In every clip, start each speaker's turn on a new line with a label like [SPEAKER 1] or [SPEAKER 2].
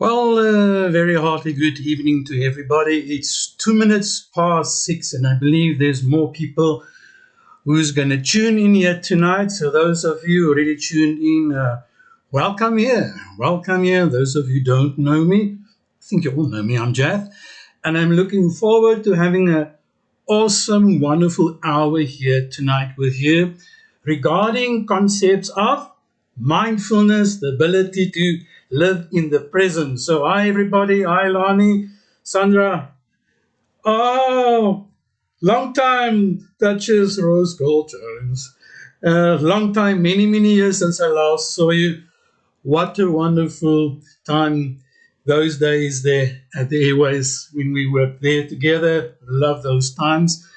[SPEAKER 1] Very hearty good evening to everybody. It's 2 minutes past 6, and I believe there's more people who's going to tune in here tonight. So those of you already tuned in, welcome here. Welcome here. Those of you who don't know me, I think you all know me. I'm Jath, and I'm looking forward to having an awesome, wonderful hour here tonight with you regarding concepts of mindfulness, the ability to live in the present. So, hi everybody. Hi Lani, Sandra. Oh, long time, Duchess Rose Gold Jones. Long time, many years since I last saw you. What a wonderful time those days there at the Airways when we were there together. Love those times.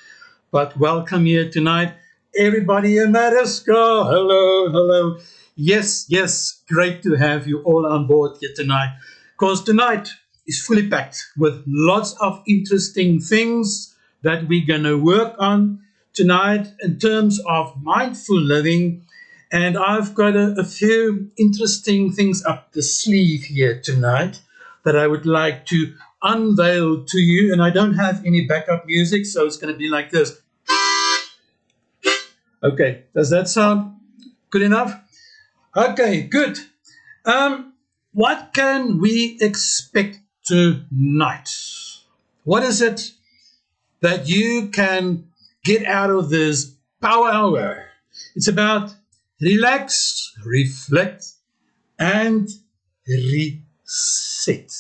[SPEAKER 1] But welcome here tonight. Everybody in Mariska, hello. Yes, great to have you all on board here tonight. Because tonight is fully packed with lots of interesting things that we're going to work on tonight in terms of mindful living. And I've got a few interesting things up the sleeve here tonight that I would like to unveil to you. And I don't have any backup music, so it's going to be like this. Okay, does that sound good enough? Okay, good. What can we expect tonight? What is it that you can get out of this power hour? It's about relax, reflect, and reset.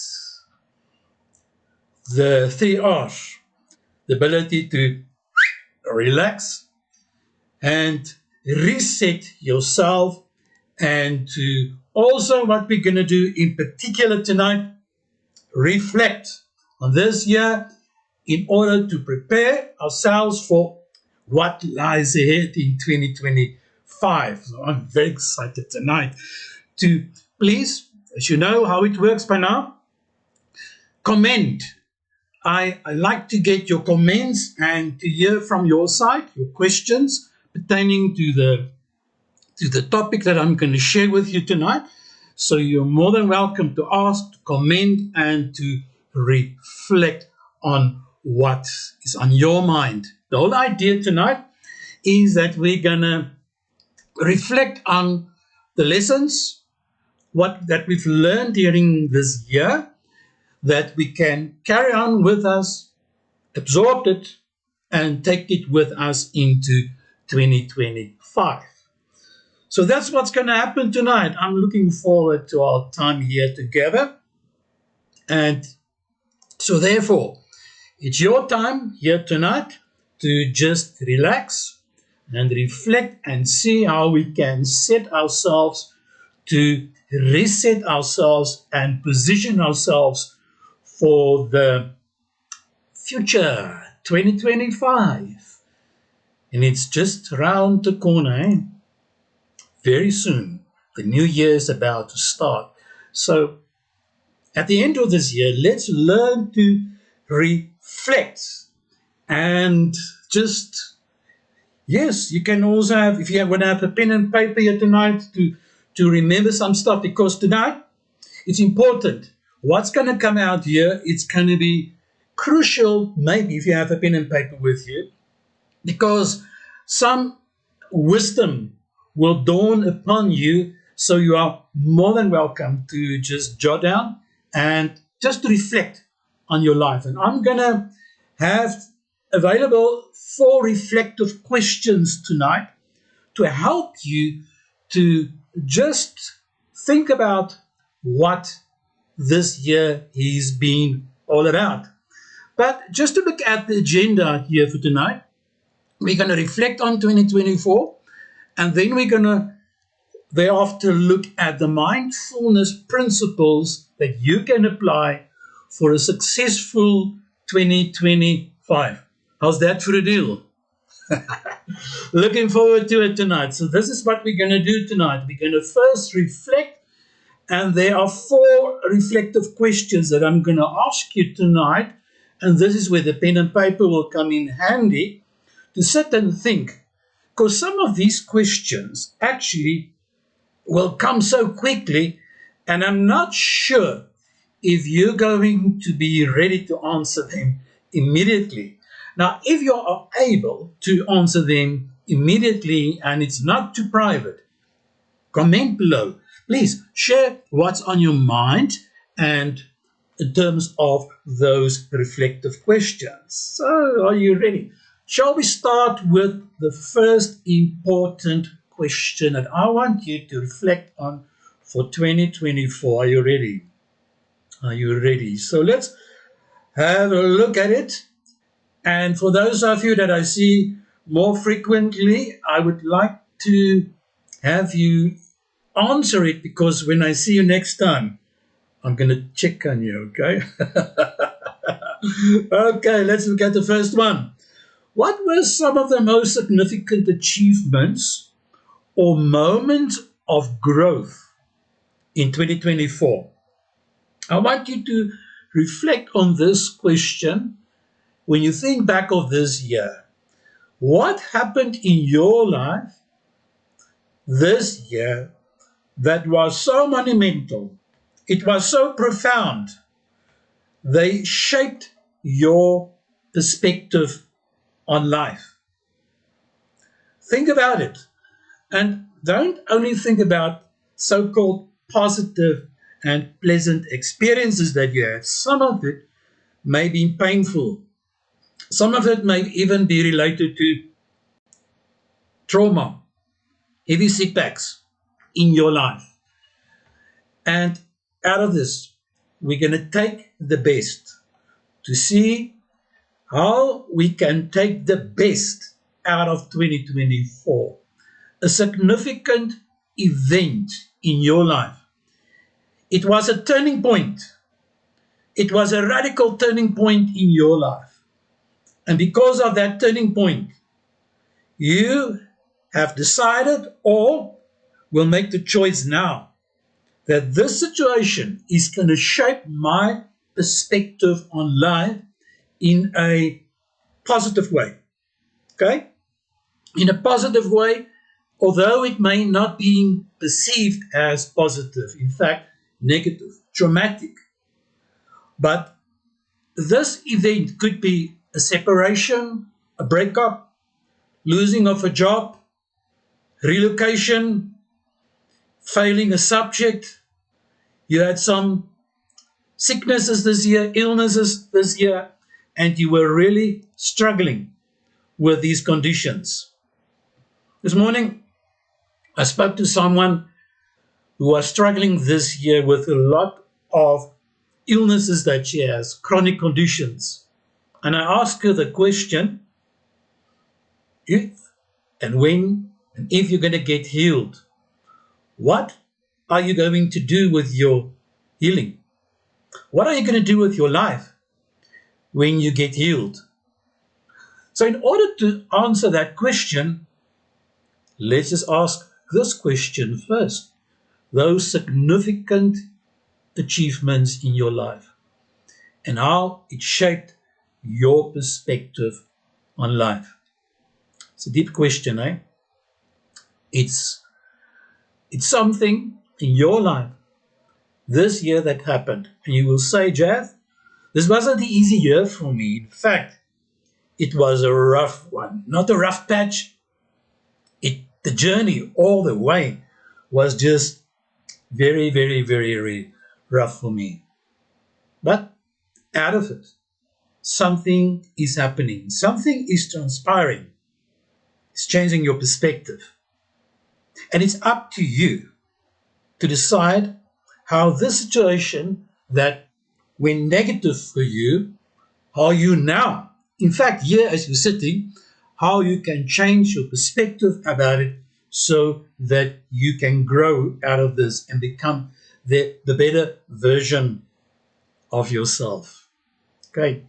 [SPEAKER 1] The three R's. The ability to relax and reset yourself, and to also what we're going to do in particular tonight, reflect on this year in order to prepare ourselves for what lies ahead in 2025. So I'm very excited tonight to please, as you know how it works by now, comment. I like to get your comments and to hear from your side, your questions pertaining to the topic that I'm going to share with you tonight. So you're more than welcome to ask, to comment, and to reflect on what is on your mind. The whole idea tonight is that we're going to reflect on the lessons what that we've learned during this year, that we can carry on with us, absorb it, and take it with us into 2025. So that's what's going to happen tonight. I'm looking forward to our time here together. And so, therefore, it's your time here tonight to just relax and reflect and see how we can set ourselves to reset ourselves and position ourselves for the future 2025. And it's just around the corner, eh? Very soon. The new year is about to start. So at the end of this year, let's learn to reflect and just, yes, you can also have, if you want to have a pen and paper here tonight to remember some stuff, because tonight it's important. What's going to come out here, it's going to be crucial, maybe if you have a pen and paper with you, because some wisdom will dawn upon you. So you are more than welcome to just jot down and just to reflect on your life. And I'm going to have available 4 reflective questions tonight to help you to just think about what this year has been all about. But just to look at the agenda here for tonight, we're going to reflect on 2024, and then we're going to thereafter look at the mindfulness principles that you can apply for a successful 2025. How's that for a deal? Looking forward to it tonight. So this is what we're going to do tonight. We're going to first reflect, and there are 4 reflective questions that I'm going to ask you tonight, and this is where the pen and paper will come in handy to sit and think, because some of these questions actually will come so quickly, and I'm not sure if you're going to be ready to answer them immediately. Now, if you are able to answer them immediately and it's not too private, comment below. Please share what's on your mind and in terms of those reflective questions. So, are you ready? Shall we start with the first important question that I want you to reflect on for 2024? Are you ready? Are you ready? So let's have a look at it. And for those of you that I see more frequently, I would like to have you answer it, because when I see you next time, I'm going to check on you, okay? Okay, let's look at the first one. What were some of the most significant achievements or moments of growth in 2024? I want you to reflect on this question when you think back of this year. What happened in your life this year that was so monumental? It was so profound. They shaped your perspective on life. Think about it. And don't only think about so-called positive and pleasant experiences that you had. Some of it may be painful. Some of it may even be related to trauma, heavy setbacks in your life. And out of this, we're going to take the best to see how we can take the best out of 2024. A significant event in your life. It was a turning point. It was a radical turning point in your life. And because of that turning point, you have decided or will make the choice now that this situation is going to shape my perspective on life in a positive way. Okay? In a positive way, although it may not be perceived as positive, in fact, negative, traumatic. But this event could be a separation, a breakup, losing of a job, relocation, failing a subject. You had some sicknesses this year, illnesses this year, and you were really struggling with these conditions. This morning, I spoke to someone who was struggling this year with a lot of illnesses that she has, chronic conditions. And I asked her the question, if and when and if you're going to get healed, what are you going to do with your healing? What are you going to do with your life when you get healed? So in order to answer that question, let's just ask this question first. Those significant achievements in your life and how it shaped your perspective on life. It's a deep question, eh? It's something in your life this year that happened. And you will say, Jath, this wasn't an easy year for me. In fact, it was a rough one. Not a rough patch. The journey all the way was just very, very, very, very rough for me. But out of it, something is happening. Something is transpiring. It's changing your perspective. And it's up to you to decide how this situation that went negative for you, how you now, in fact, here as you're sitting, how you can change your perspective about it so that you can grow out of this and become the better version of yourself. Okay,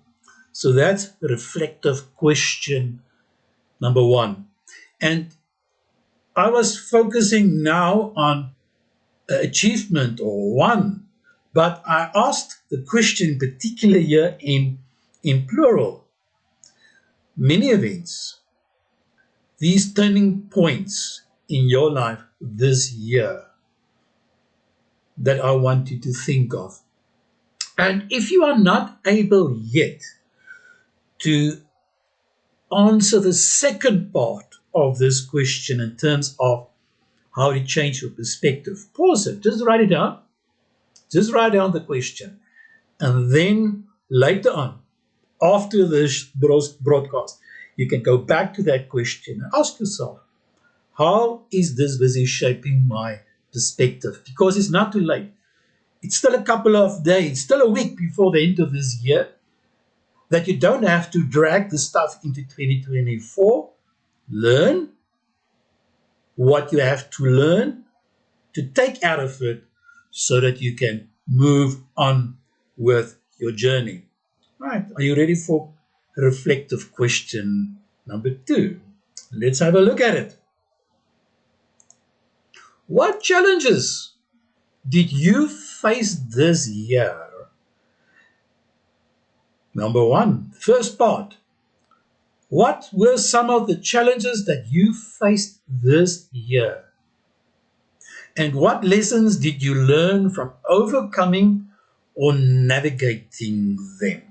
[SPEAKER 1] so that's the reflective question number one. And I was focusing now on achievement or one, but I asked the question particularly here in plural. Many events, these turning points in your life this year that I want you to think of. And if you are not able yet to answer the second part of this question in terms of how to change your perspective, pause it, just write it down, just write down the question, and then later on, after this broadcast, you can go back to that question and ask yourself, how is this busy shaping my perspective? Because it's not too late. It's still a couple of days, still a week before the end of this year, that you don't have to drag the stuff into 2024. Learn what you have to learn to take out of it so that you can move on with your journey. Right. Are you ready for reflective question number 2? Let's have a look at it. What challenges did you face this year? Number 1, first part. What were some of the challenges that you faced this year? And what lessons did you learn from overcoming or navigating them?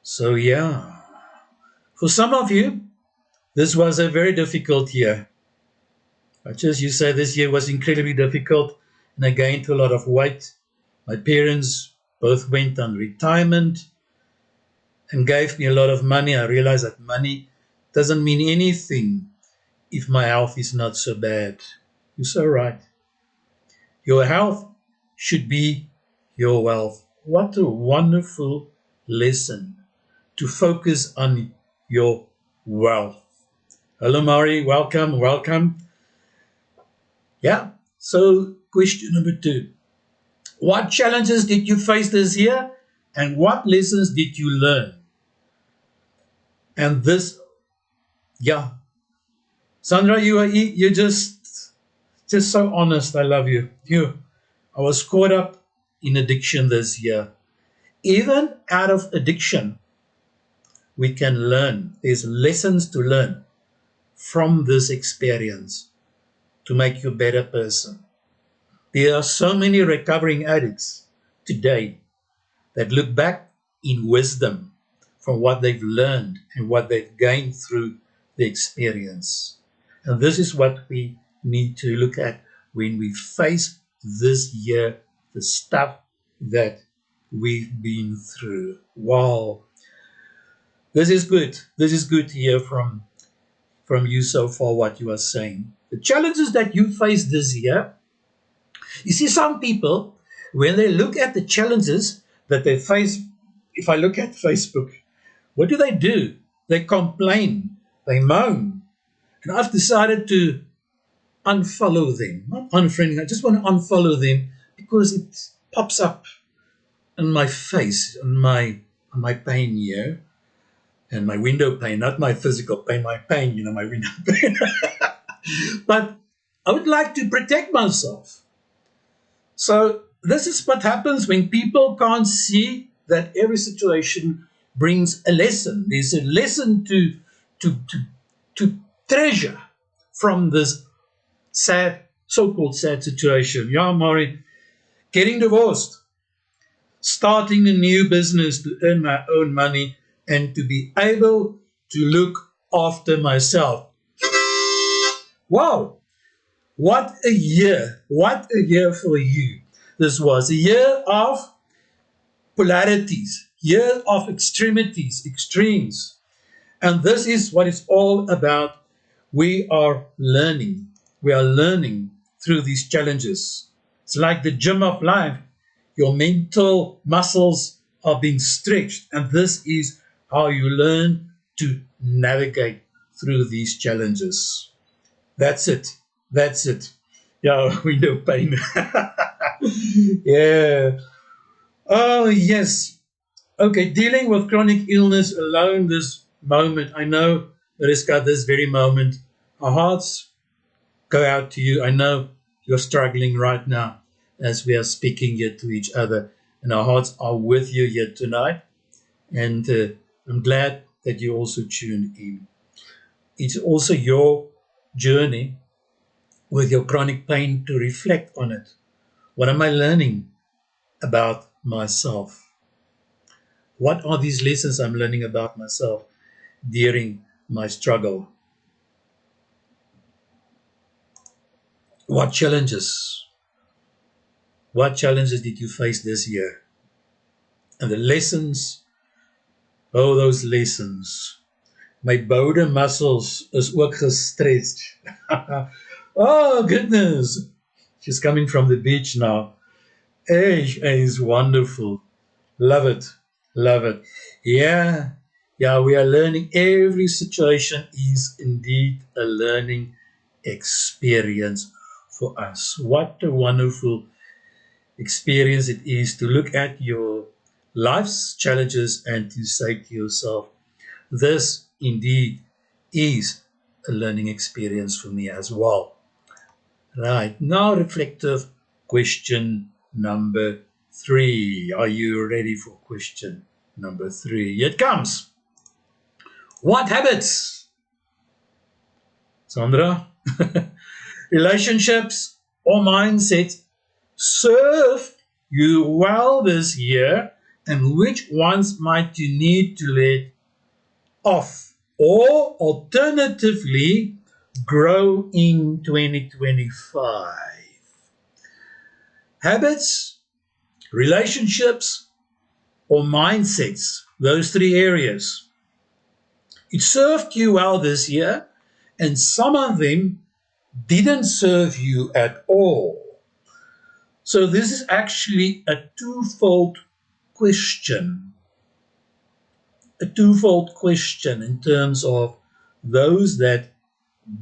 [SPEAKER 1] So, yeah, for some of you, this was a very difficult year. Much as you say this year was incredibly difficult and I gained a lot of weight. My parents both went on retirement and gave me a lot of money. I realized that money doesn't mean anything if my health is not so bad. You're so right. Your health should be your wealth. What a wonderful lesson to focus on your wealth. Hello, Mari. Welcome, welcome. Yeah. So, question number 2. What challenges did you face this year and what lessons did you learn? And this, yeah. Sandra, you're just so honest. I love you. I was caught up in addiction this year. Even out of addiction, we can learn. There's lessons to learn from this experience to make you a better person. There are so many recovering addicts today that look back in wisdom from what they've learned and what they've gained through the experience. And this is what we need to look at when we face this year, the stuff that we've been through. Wow. This is good. This is good to hear from you so far, what you are saying. The challenges that you face this year, you see, some people, when they look at the challenges that they face, if I look at Facebook, what do? They complain, they moan. And I've decided to unfollow them, not unfriending. I just want to unfollow them because it pops up in my face, on my pain here, and my window pane, not my physical pain, my pain, my window pane. But I would like to protect myself. So this is what happens when people can't see that every situation brings a lesson. There's a lesson to treasure from this sad, so-called sad situation. Yeah, Maury, getting divorced, starting a new business to earn my own money and to be able to look after myself. Wow, what a year. What a year for you. This was a year of polarities, year of extremes. And this is what it's all about. We are learning. We are learning through these challenges. It's like the gym of life. Your mental muscles are being stretched. And this is how you learn to navigate through these challenges. That's it. That's it. Yeah, window pane. Yeah. Oh, yes. Okay, dealing with chronic illness alone this moment. I know, Mariska, this very moment, our hearts go out to you. I know you're struggling right now as we are speaking here to each other, and our hearts are with you here tonight. And I'm glad that you also tuned in. It's also your journey with your chronic pain to reflect on it. What am I learning about myself? What are these lessons I'm learning about myself during my struggle? What challenges? What challenges did you face this year? And the lessons, oh, those lessons. My boude muscles is ook gestretched. Oh, goodness. She's coming from the beach now. Hey, it's wonderful. Love it. Love it. Yeah. Yeah, we are learning. Every situation is indeed a learning experience for us. What a wonderful experience it is to look at your life's challenges and to say to yourself, this indeed is a learning experience for me as well. Right, now reflective question number 3. Are you ready for question number 3? Here it comes. What habits, Sandra, relationships or mindset served you well this year, and which ones might you need to let off or alternatively grow in 2025? Habits, relationships, or mindsets, those 3 areas. It served you well this year, and some of them didn't serve you at all. So this is actually a twofold question. A twofold question in terms of those that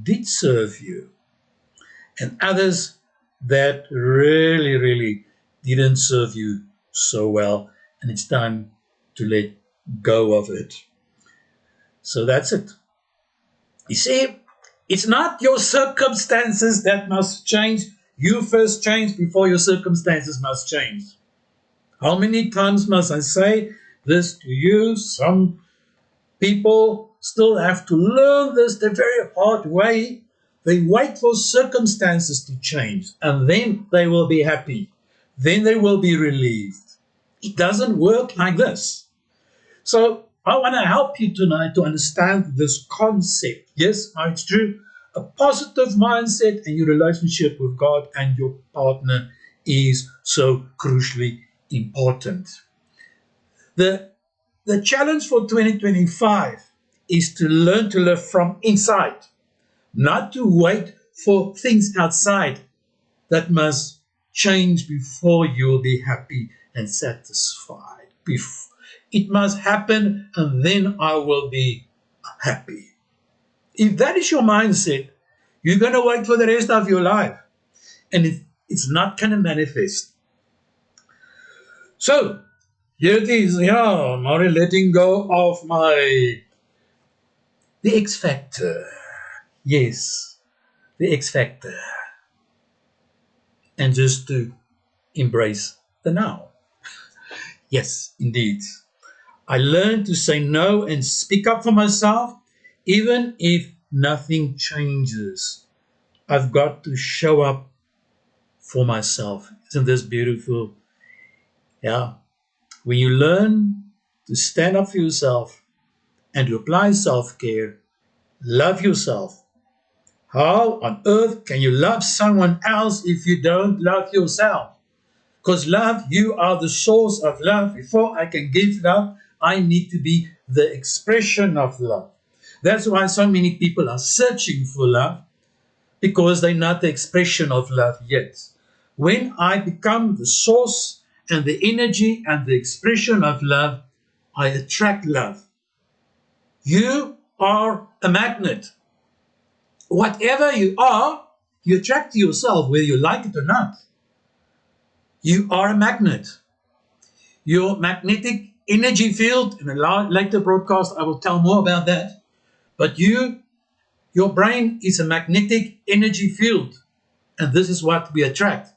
[SPEAKER 1] did serve you and others that really, really didn't serve you so well, and it's time to let go of it. So that's it. You see, it's not your circumstances that must change. You first change before your circumstances must change. How many times must I say this to you? Some people still have to learn this the very hard way. They wait for circumstances to change and then they will be happy. Then they will be relieved. It doesn't work like this. So I want to help you tonight to understand this concept. Yes, it's true. A positive mindset in your relationship with God and your partner is so crucially important. The challenge for 2025 is to learn to live from inside, not to wait for things outside that must change before you'll be happy and satisfied. It must happen and then I will be happy. If that is your mindset, you're going to wait for the rest of your life and it's not going to manifest. So, here it is. Yeah, I'm already letting go of the X factor. Yes, the X factor. And just to embrace the now. Yes, indeed. I learned to say no and speak up for myself, even if nothing changes. I've got to show up for myself. Isn't this beautiful? Yeah. When you learn to stand up for yourself and to apply self-care, love yourself. How on earth can you love someone else if you don't love yourself? Because love, you are the source of love. Before I can give love, I need to be the expression of love. That's why so many people are searching for love, because they're not the expression of love yet. When I become the source and the energy and the expression of love, I attract love. You are a magnet. Whatever you are, you attract to yourself, whether you like it or not. You are a magnet. Your magnetic energy field, in a later broadcast, I will tell more about that. But your brain is a magnetic energy field, and this is what we attract.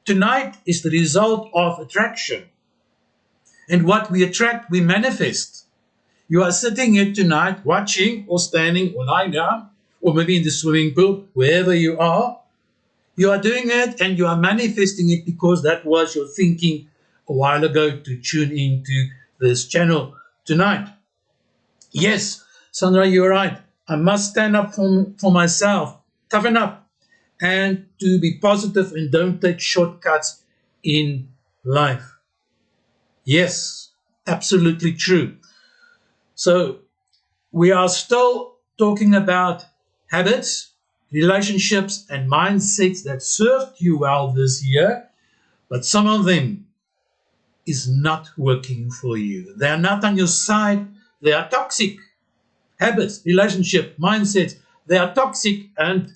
[SPEAKER 1] Tonight is the result of attraction. And what we attract, we manifest. You are sitting here tonight watching or standing or lying down, or maybe in the swimming pool, wherever you are. You are doing it and you are manifesting it because that was your thinking a while ago to tune into this channel tonight. Yes, Sandra, you're right. I must stand up for myself, toughen up, and to be positive and don't take shortcuts in life. Yes, absolutely true. So we are still talking about habits, relationships, and mindsets that served you well this year, but some of them is not working for you. They are not on your side. They are toxic. Habits, relationship, mindsets, they are toxic and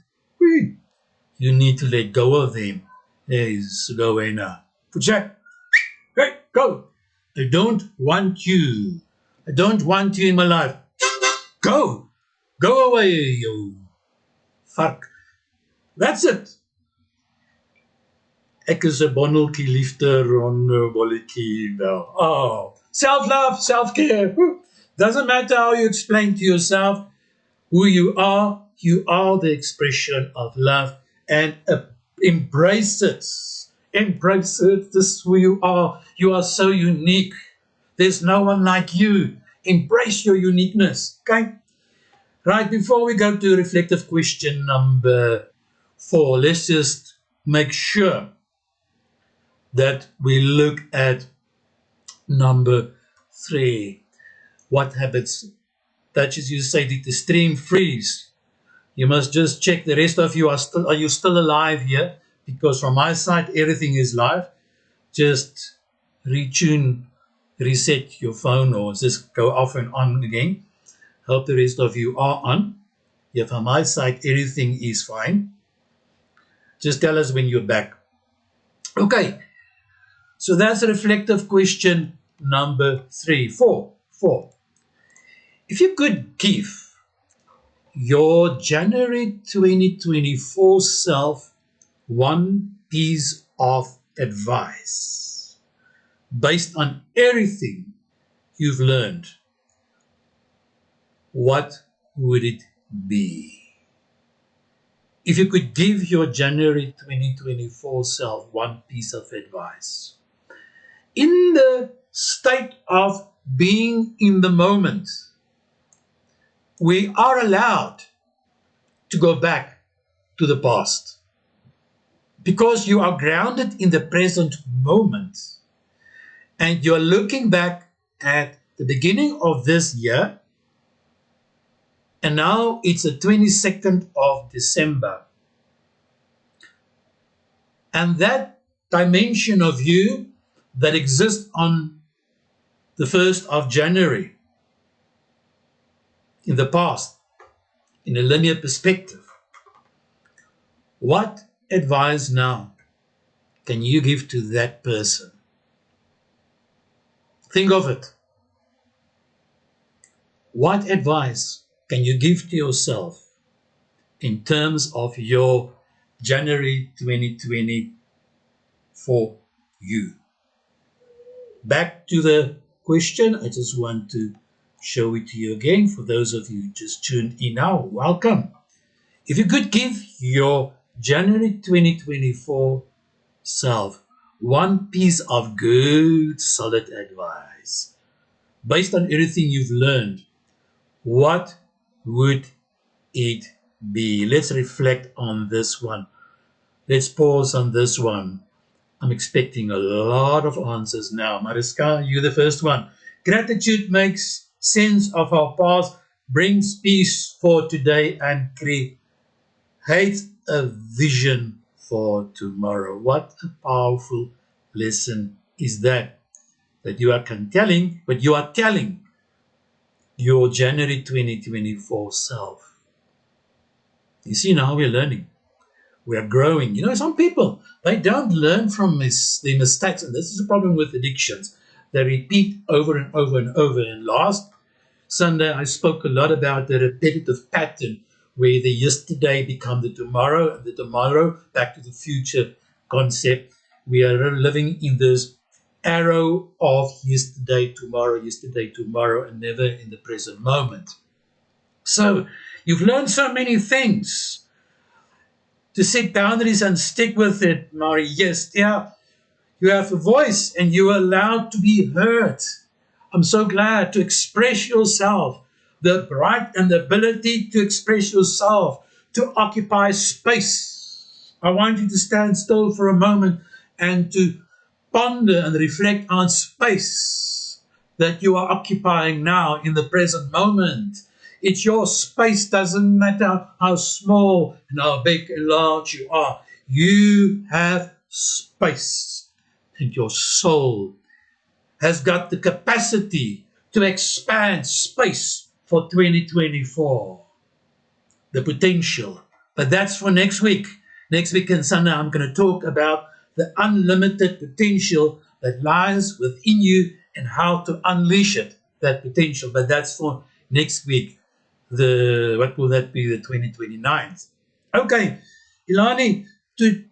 [SPEAKER 1] you need to let go of them. There is Rowena. Jack, hey, go. I don't want you. I don't want you in my life. Go. Go away, you fuck. That's it. Ek is 'n bonneltjie liefde ronde bolletjie wel. Oh, self-love, self-care. Doesn't matter how you explain to yourself who you are the expression of love and embrace it. Embrace it. This is who you are. You are so unique. There's no one like you. Embrace your uniqueness. Okay? Right, before we go to reflective question number 4, let's just make sure that we look at number 3. What habits? Touches you say did the stream freeze? You must just check the rest of you are you still alive here? Because from my side everything is live. Just retune, reset your phone or just go off and on again. Hope the rest of you are on. Yeah, from my side everything is fine. Just tell us when you're back. Okay, so that's reflective question number 3. 4. If you could give your January 2024 self one piece of advice based on everything you've learned, what would it be? If you could give your January 2024 self one piece of advice in the state of being in the moment, we are allowed to go back to the past because you are grounded in the present moment and you're looking back at the beginning of this year and now it's the 22nd of December. And that dimension of you that exists on the 1st of January in the past, in a linear perspective, what advice now can you give to that person? Think of it. What advice can you give to yourself in terms of your January 2024 you? Back to the question, I just want to show it to you again. For those of you who just tuned in now, welcome. If you could give your January 2024 self one piece of good, solid advice based on everything you've learned, what would it be? Let's reflect on this one. Let's pause on this one. I'm expecting a lot of answers now. Mariska, you the first one. Gratitude makes sense of our past, brings peace for today, and creates a vision for tomorrow. What a powerful lesson is that you are telling, but you are telling your January 2024 self. You see, now we're learning. We are growing. You know, some people, they don't learn from their mistakes, and this is a problem with addictions. They repeat over and over and over. And last Sunday, I spoke a lot about the repetitive pattern where the yesterday become the tomorrow, and the tomorrow back to the future concept. We are living in this arrow of yesterday, tomorrow, and never in the present moment. So you've learned so many things. To set boundaries and stick with it, Mari. Yes, yeah. You have a voice and you are allowed to be heard. I'm so glad to express yourself, the right and the ability to express yourself, to occupy space. I want you to stand still for a moment and to ponder and reflect on space that you are occupying now in the present moment. It's your space, doesn't matter how small and how big and large you are. You have space, and your soul has got the capacity to expand space for 2024. The potential. But that's for next week. Next week and Sunday, I'm going to talk about the unlimited potential that lies within you and how to unleash it, that potential. But that's for next week. What will that be? The 2029th. Okay, Ilani, to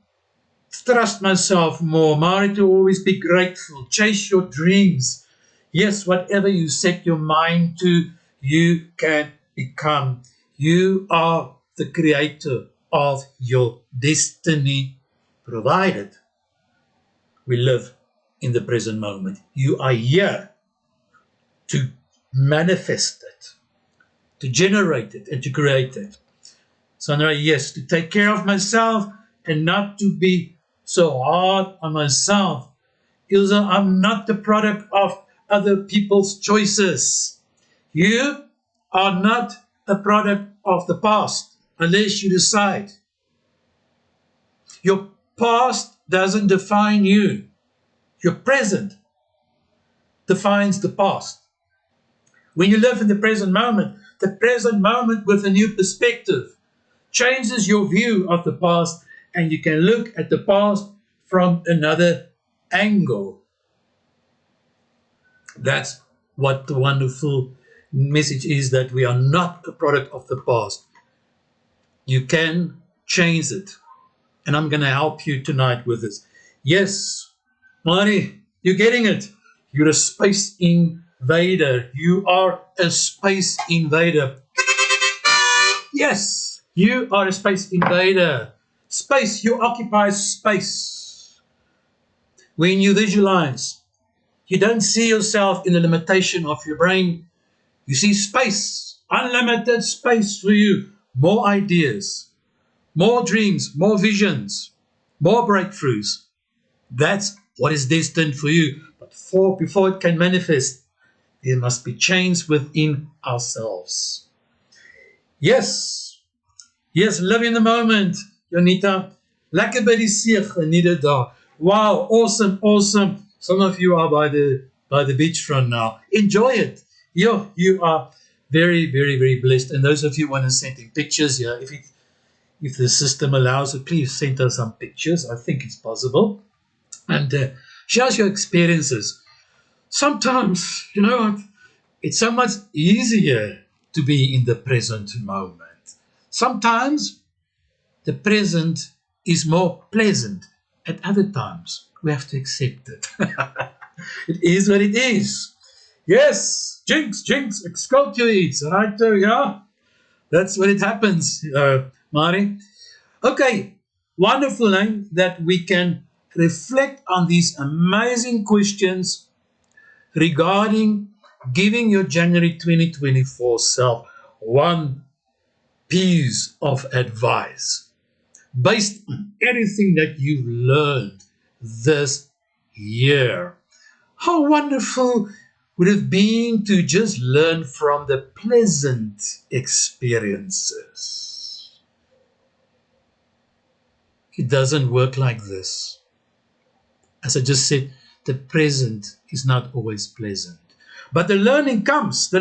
[SPEAKER 1] trust myself more, Mari, to always be grateful, chase your dreams. Yes, whatever you set your mind to, you can become. You are the creator of your destiny, provided we live in the present moment. You are here to manifest it, to generate it, and to create it. Sandra, yes, to take care of myself and not to be so hard on myself. Ilse, I'm not the product of other people's choices. You are not a product of the past unless you decide. Your past doesn't define you. Your present defines the past. When you live in the present moment with a new perspective changes your view of the past, and you can look at the past from another angle. That's what the wonderful message is, that we are not a product of the past. You can change it. And I'm going to help you tonight with this. Yes, Mari, you're getting it. You're a space invader. You are a space invader. Yes, you are a space invader. Space, you occupy space. When you visualize, you don't see yourself in the limitation of your brain. You see space, unlimited space for you. More ideas, more dreams, more visions, more breakthroughs. That's what is destined for you. But before it can manifest, there must be change within ourselves. Yes, live in the moment, Jonita. Lekker by die see geniet daar. Wow, awesome. Some of you are by the beachfront now. Enjoy it. You are very blessed. And those of you who want to send in pictures, if the system allows it, please send us some pictures. I think it's possible. And share your experiences. Sometimes, you know what, it's so much easier to be in the present moment. Sometimes the present is more pleasant. At other times, we have to accept it. It is what it is. Yes, jinx, exculpates, right? Yeah, that's when it happens, Mari. Okay, wonderful that we can reflect on these amazing questions regarding giving your January 2024 self one piece of advice based on everything that you've learned this year. How wonderful would it have been to just learn from the pleasant experiences? It doesn't work like this. As I just said, the present is not always pleasant. But the learning comes,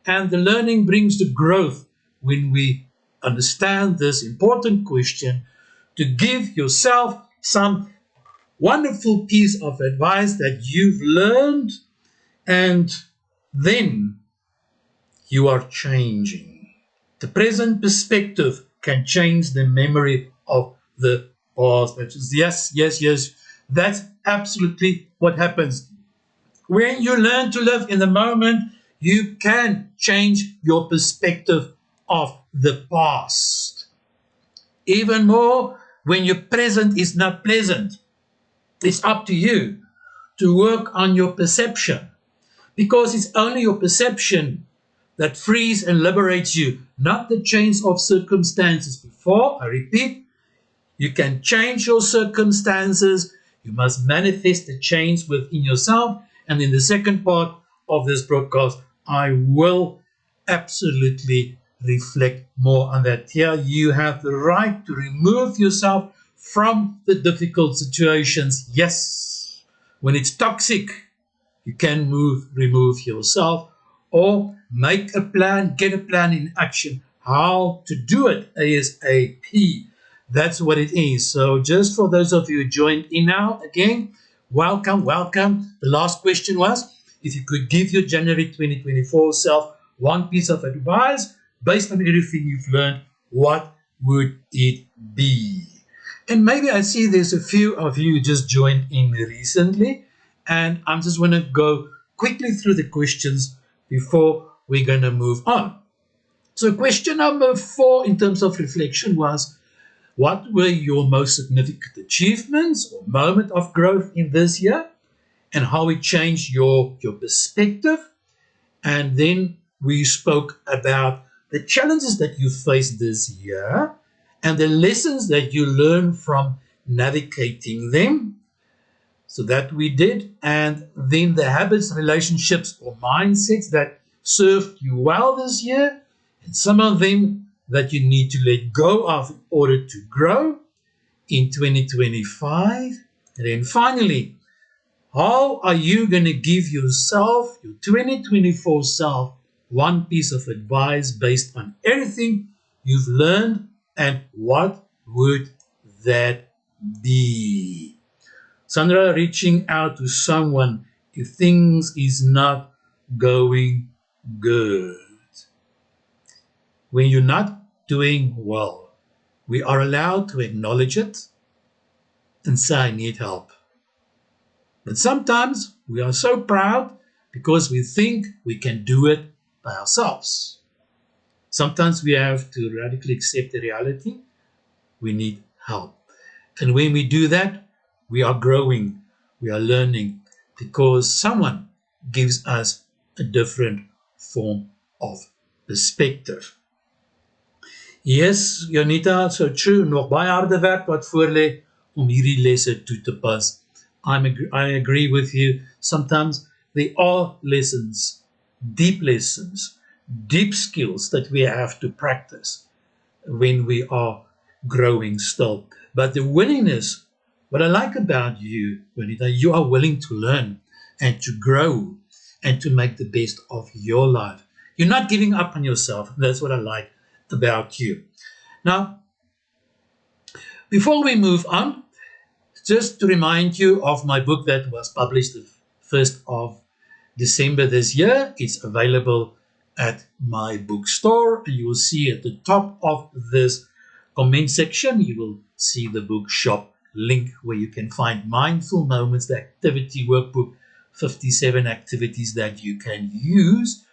[SPEAKER 1] and the learning brings the growth when we understand this important question, to give yourself some wonderful piece of advice that you've learned, and then you are changing. The present perspective can change the memory of the past. Yes. That's absolutely what happens. When you learn to live in the moment, you can change your perspective of the past. Even more when your present is not pleasant. It's up to you to work on your perception, because it's only your perception that frees and liberates you, not the change of circumstances before. I repeat, you can change your circumstances. You must manifest the change within yourself. And in the second part of this broadcast, I will absolutely reflect more on that. Here, you have the right to remove yourself from the difficult situations. Yes, when it's toxic, you can remove yourself, or make a plan, get a plan in action, how to do it ASAP. That's what it is. So just for those of you who joined in now, again, welcome, welcome. The last question was, if you could give your January 2024 self one piece of advice based on everything you've learned, what would it be? And maybe I see there's a few of you who just joined in recently, and I'm just going to go quickly through the questions before we're going to move on. So question number 4 in terms of reflection was, what were your most significant achievements or moment of growth in this year, and how it changed your perspective? And then we spoke about the challenges that you faced this year and the lessons that you learned from navigating them. So that we did. And then the habits, relationships, or mindsets that served you well this year, and some of them that you need to let go of in order to grow in 2025. And then finally, how are you going to give yourself, your 2024 self, one piece of advice based on everything you've learned, and what would that be? Sandra, reaching out to someone if things is not going good. When you're not doing well, we are allowed to acknowledge it and say, I need help. But sometimes we are so proud because we think we can do it by ourselves. Sometimes we have to radically accept the reality. We need help. And when we do that, we are growing, we are learning, because someone gives us a different form of perspective. Yes, Jonita, so true. Nog baie harde werk wat voor lê om hierdie lesse toe te pas. I agree with you. Sometimes there are lessons, deep skills that we have to practice when we are growing still. But the willingness, what I like about you, Juanita, you are willing to learn and to grow and to make the best of your life. You're not giving up on yourself. That's what I like about you. Now, before we move on, just to remind you of my book that was published the 1st of December this year. It's available at my bookstore, and you will see at the top of this comment section, you will see the bookshop link where you can find Mindful Moments, the activity workbook, 57 activities that you can use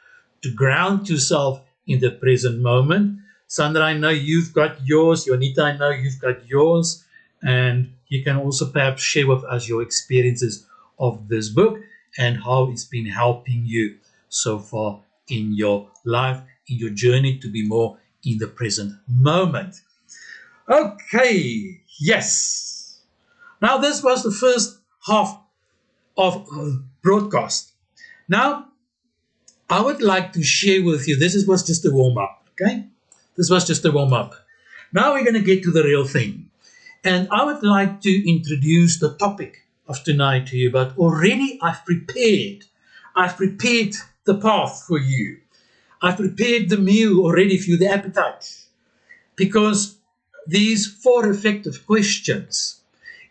[SPEAKER 1] to ground yourself in the present moment. Sandra, I know you've got yours. Jonita, I know you've got yours. And you can also perhaps share with us your experiences of this book and how it's been helping you so far in your life, in your journey to be more in the present moment. Okay, yes. Now, this was the first half of broadcast. Now, I would like to share with you, this was just a warm-up, okay? This was just a warm-up. Now we're going to get to the real thing. And I would like to introduce the topic of tonight to you, but already I've prepared the path for you. I've prepared the meal already for you, the appetite. Because these 4 effective questions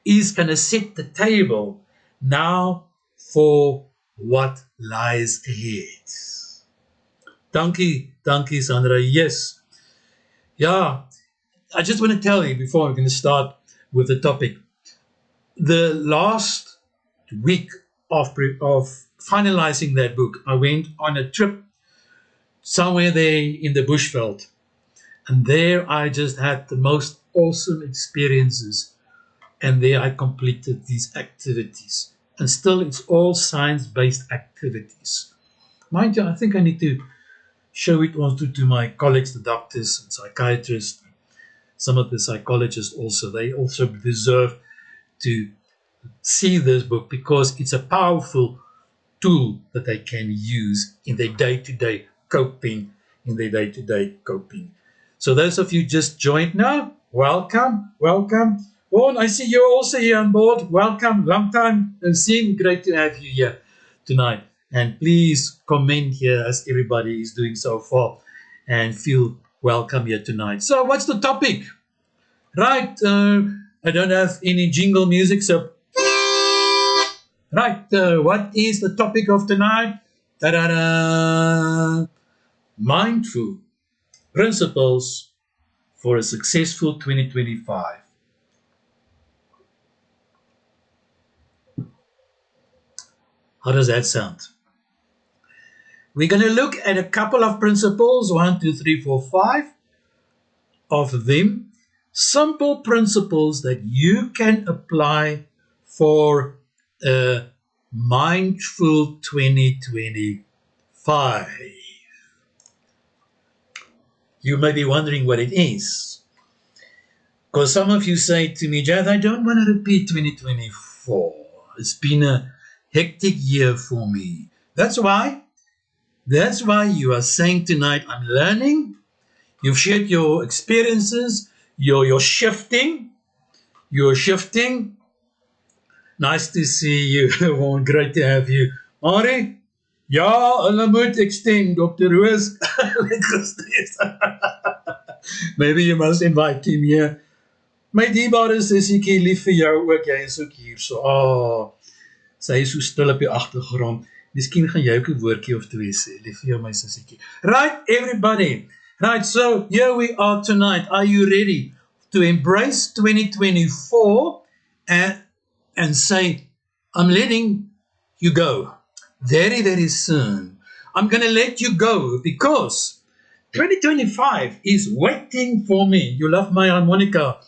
[SPEAKER 1] is going to set the table now for what lies ahead. Dankie, Sandra. Yes. Yeah, I just want to tell you before we're going to start with the topic. The last week of finalizing that book, I went on a trip somewhere there in the bushveld. And there I just had the most awesome experiences And there I completed these activities. And still, it's all science-based activities. Mind you, I think I need to show it also to my colleagues, the doctors and psychiatrists, some of the psychologists also. They also deserve to see this book because it's a powerful tool that they can use in their day-to-day coping, So those of you just joined now, welcome, welcome. Oh, I see you're also here on board. Welcome, long time no seen. Great to have you here tonight. And please comment here as everybody is doing so far and feel welcome here tonight. So what's the topic? Right, I don't have any jingle music, so right, what is the topic of tonight? Ta-da-da! Mindful principles for a successful 2025. How does that sound? We're going to look at a couple of principles, 1, 2, 3, 4, 5 of them. Simple principles that you can apply for a mindful 2025. You may be wondering what it is. Because some of you say to me, Jath, I don't want to repeat 2024. It's been a hectic year for me. That's why you are saying tonight, I'm learning. You've shared your experiences. You're shifting. You're shifting. Nice to see you. Great to have you. Henri? Ja, hulle moet extend, Dr. Roos. Maybe you must invite him here. My dierbare sissiekie, lief vir jou ook. Jy is ook hier. So, sy is so stil op die agtergrond. Miskien gaan jy ook 'n woordjie of twee sê. Lief vir jou, my sissiekie. Right, everybody. Right, so here we are tonight. Are you ready to embrace 2024 and say, I'm letting you go very, very soon. I'm going to let you go because 2025 is waiting for me. You love my harmonica.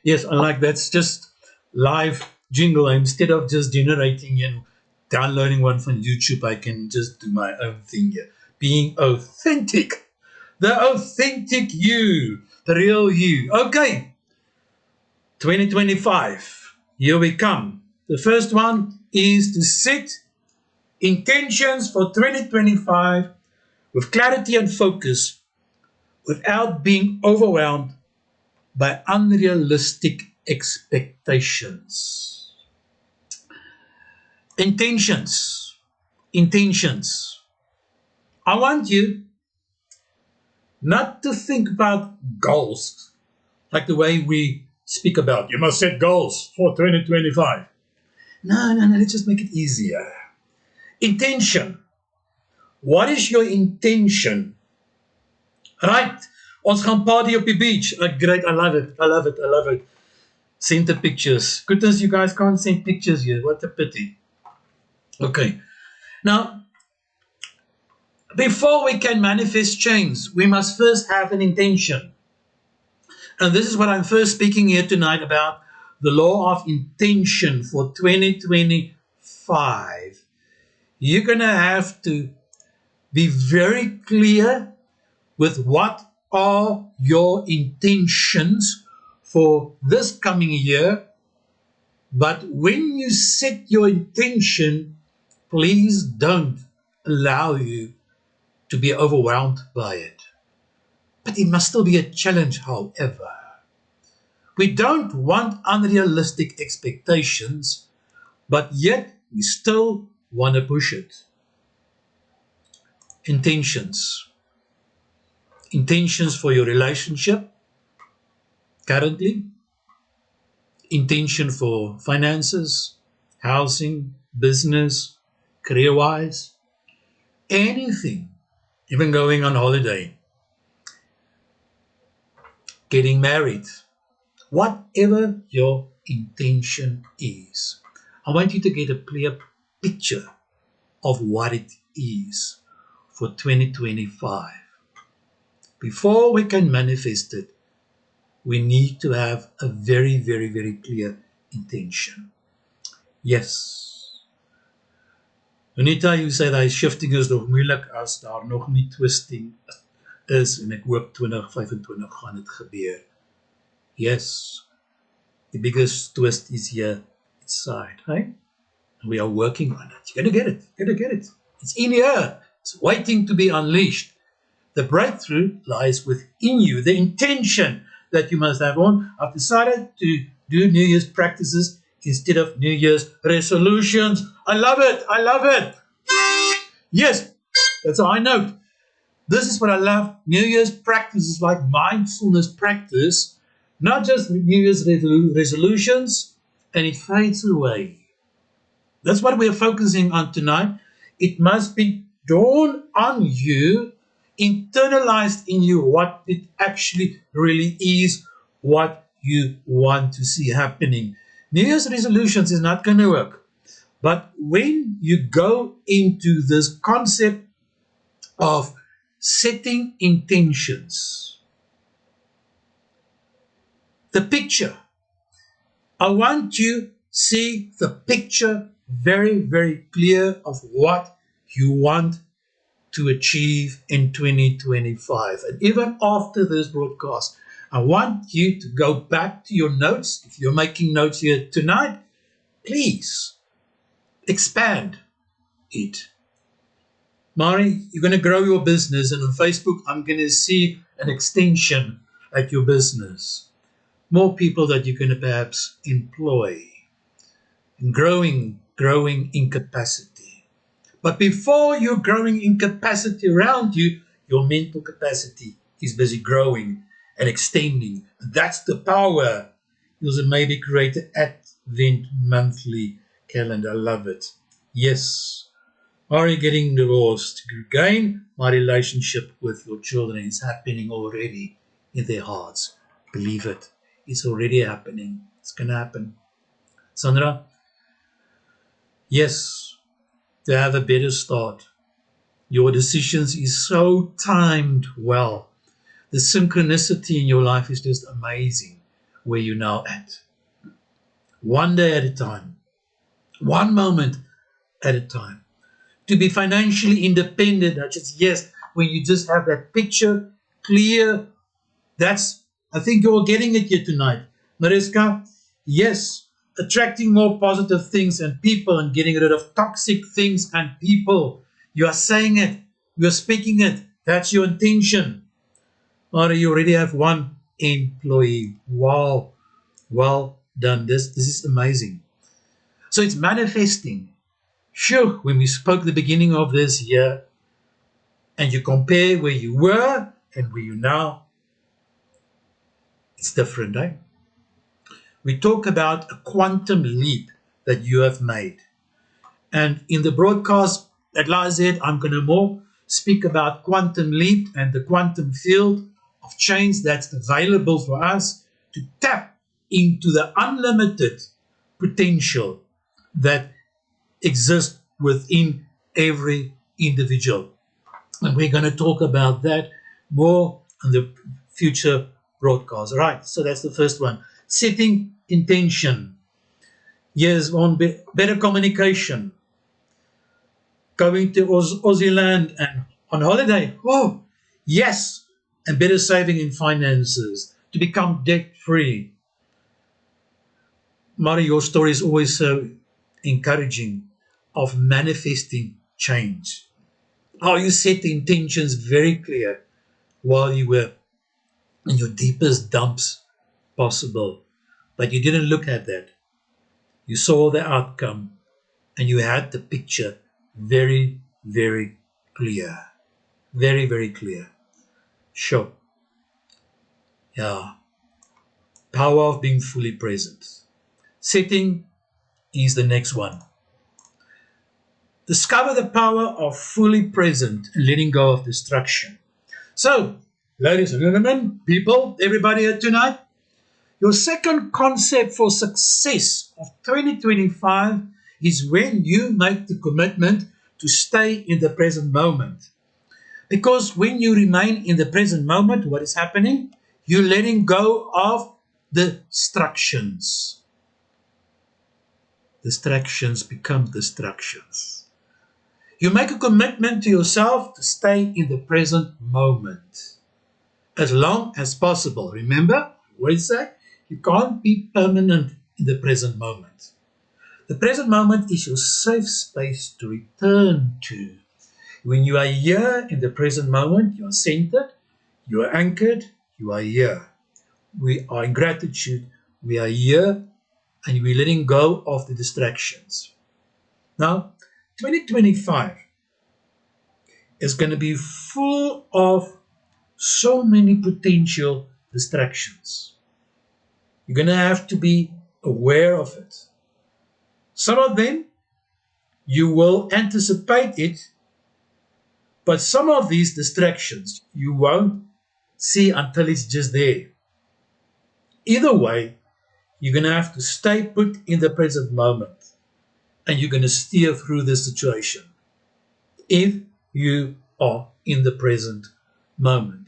[SPEAKER 1] Yes, I like that's just live jingle. Instead of just generating and downloading one from YouTube, I can just do my own thing here. Being authentic. The authentic you. The real you. Okay. 2025. Here we come. The first one is to set intentions for 2025 with clarity and focus without being overwhelmed by unrealistic expectations. Intentions. I want you not to think about goals like the way we speak about, you must set goals for 2025. No, let's just make it easier. Intention. What is your intention? Right, ons gaan party op die beach. Great, I love it. Send the pictures. Goodness, you guys can't send pictures here. What a pity. Okay, now, before we can manifest change, we must first have an intention. And this is what I'm first speaking here tonight about, the law of intention for 2025. You're going to have to be very clear with what are your intentions for this coming year. But when you set your intention, please don't allow you to be overwhelmed by it. But it must still be a challenge, however. We don't want unrealistic expectations, but yet we still want to push it. Intentions. Intentions for your relationship currently. Intention for finances, housing, business, career-wise. Anything. Even going on holiday. Getting married, whatever your intention is, I want you to get a clear picture of what it is for 2025. Before we can manifest it, we need to have a very, very, very clear intention. Yes. Anita, jy sê dat shifting is nog moeilik as daar nog nie twisting is en ek hoop 2025 gaan dit gebeur. Yes. The biggest twist is here inside, hey? And we are working on it. You're going to get it. You're going to get it. It's in here. It's waiting to be unleashed. The breakthrough lies within you. The intention that you must have on. I've decided to do New Year's practices instead of New Year's resolutions. I love it. I love it. Yes, that's how I know. This is what I love. New Year's practices like mindfulness practice, not just New Year's resolutions, and it fades away. That's what we're focusing on tonight. It must be dawned on you, internalized in you what it actually really is, what you want to see happening. New Year's resolutions is not going to work. But when you go into this concept of setting intentions, the picture, I want you to see the picture very, very clear of what you want to achieve in 2025. And even after this broadcast, I want you to go back to your notes. If you're making notes here tonight, please expand it. Mari, you're going to grow your business, and on Facebook, I'm going to see an extension at your business. More people that you're going to perhaps employ. And growing in capacity. But before you're growing in capacity around you, your mental capacity is busy growing and extending. That's the power. You'll maybe create an Advent monthly calendar. I love it. Yes. Are you getting divorced? Again, my relationship with your children is happening already in their hearts. Believe it. It's already happening. It's going to happen. Sandra? Yes. To have a better start. Your decisions is so timed well. The synchronicity in your life is just amazing where you're now at. One day at a time. One moment at a time. To be financially independent, yes, when you just have that picture clear, I think you're getting it here tonight. Mariska, yes, attracting more positive things and people and getting rid of toxic things and people. You are saying it. You are speaking it. That's your intention. Or you already have one employee. Wow. Well done. This is amazing. So it's manifesting. Sure, when we spoke at the beginning of this year, and you compare where you were and where you now, it's different, eh? We talk about a quantum leap that you have made. And in the broadcast that lies ahead, I'm going to more speak about quantum leap and the quantum field of change that's available for us to tap into the unlimited potential that exists within every individual. And we're going to talk about that more in the future broadcast. All right, so that's the first one. Setting intention. Yes, on better communication. Going to Aussie land and on holiday. Oh, yes. And better saving in finances. To become debt-free. Mari, your story is always so encouraging of manifesting change. How you set the intentions very clear while you were in your deepest dumps possible. But you didn't look at that. You saw the outcome and you had the picture very, very clear. Very, very clear. Sure. Yeah. Power of being fully present. Setting is the next one. Discover the power of fully present and letting go of distraction. So, ladies and gentlemen, people, everybody here tonight, your second concept for success of 2025 is when you make the commitment to stay in the present moment. Because when you remain in the present moment, what is happening? You're letting go of distractions. Distractions become distractions. You make a commitment to yourself to stay in the present moment as long as possible. Remember, I always say, you can't be permanent in the present moment. The present moment is your safe space to return to. When you are here in the present moment, you are centered, you are anchored, you are here. We are in gratitude, we are here, and we're letting go of the distractions. Now, 2025 is going to be full of so many potential distractions. You're going to have to be aware of it. Some of them, you will anticipate it, but some of these distractions you won't see until it's just there. Either way, you're going to have to stay put in the present moment and you're going to steer through the situation if you are in the present moment.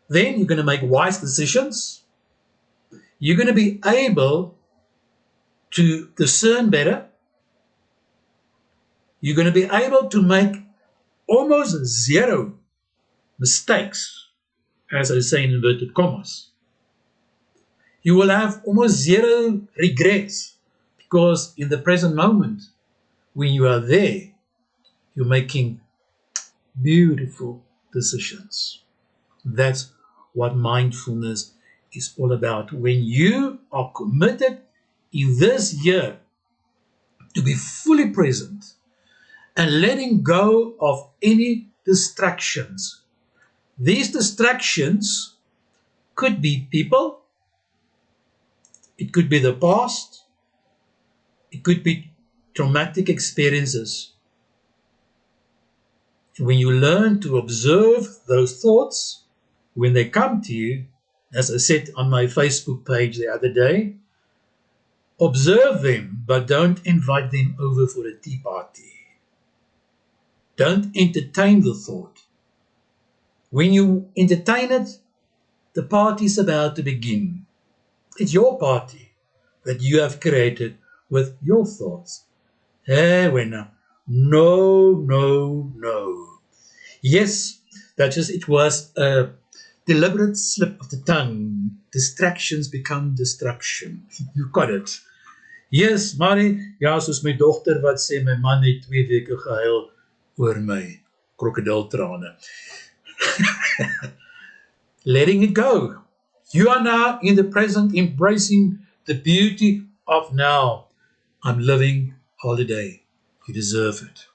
[SPEAKER 1] Then you're going to make wise decisions. You're going to be able to discern better. You're going to be able to make almost zero mistakes, as I say in inverted commas. You will have almost zero regrets because in the present moment, when you are there, you're making beautiful decisions. That's what mindfulness is all about. When you are committed in this year to be fully present and letting go of any distractions. These distractions could be people, it could be the past, it could be traumatic experiences. When you learn to observe those thoughts, when they come to you, as I said on my Facebook page the other day, observe them, but don't invite them over for a tea party. Don't entertain the thought. When you entertain it, the party's about to begin. It's your party that you have created with your thoughts. Wena. No, no, no. Yes, it was a deliberate slip of the tongue. Distractions become destruction. You got it. Yes, Marie, ja, soos my dogter wat sê, my man het 2 weke gehuil oor my krokodiltrane. Letting it go. You are now in the present, embracing the beauty of now. I'm living holiday. You deserve it.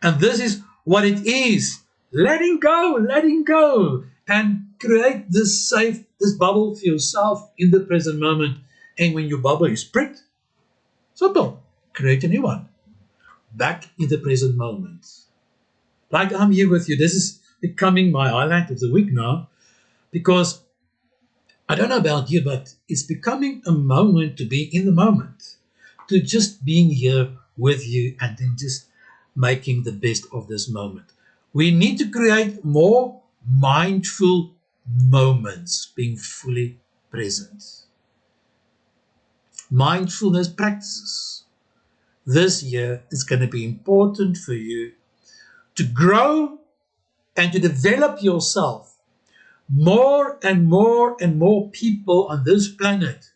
[SPEAKER 1] And this is what it is. Letting go, and create this safe, this bubble for yourself in the present moment. And when your bubble is pricked, simple, create a new one. Back in the present moment. Like I'm here with you. This is becoming my highlight of the week now, because I don't know about you, but it's becoming a moment to be in the moment, to just being here with you and then just making the best of this moment. We need to create more mindful moments, being fully present. Mindfulness practices. This year is going to be important for you to grow and to develop yourself. More and more and more people on this planet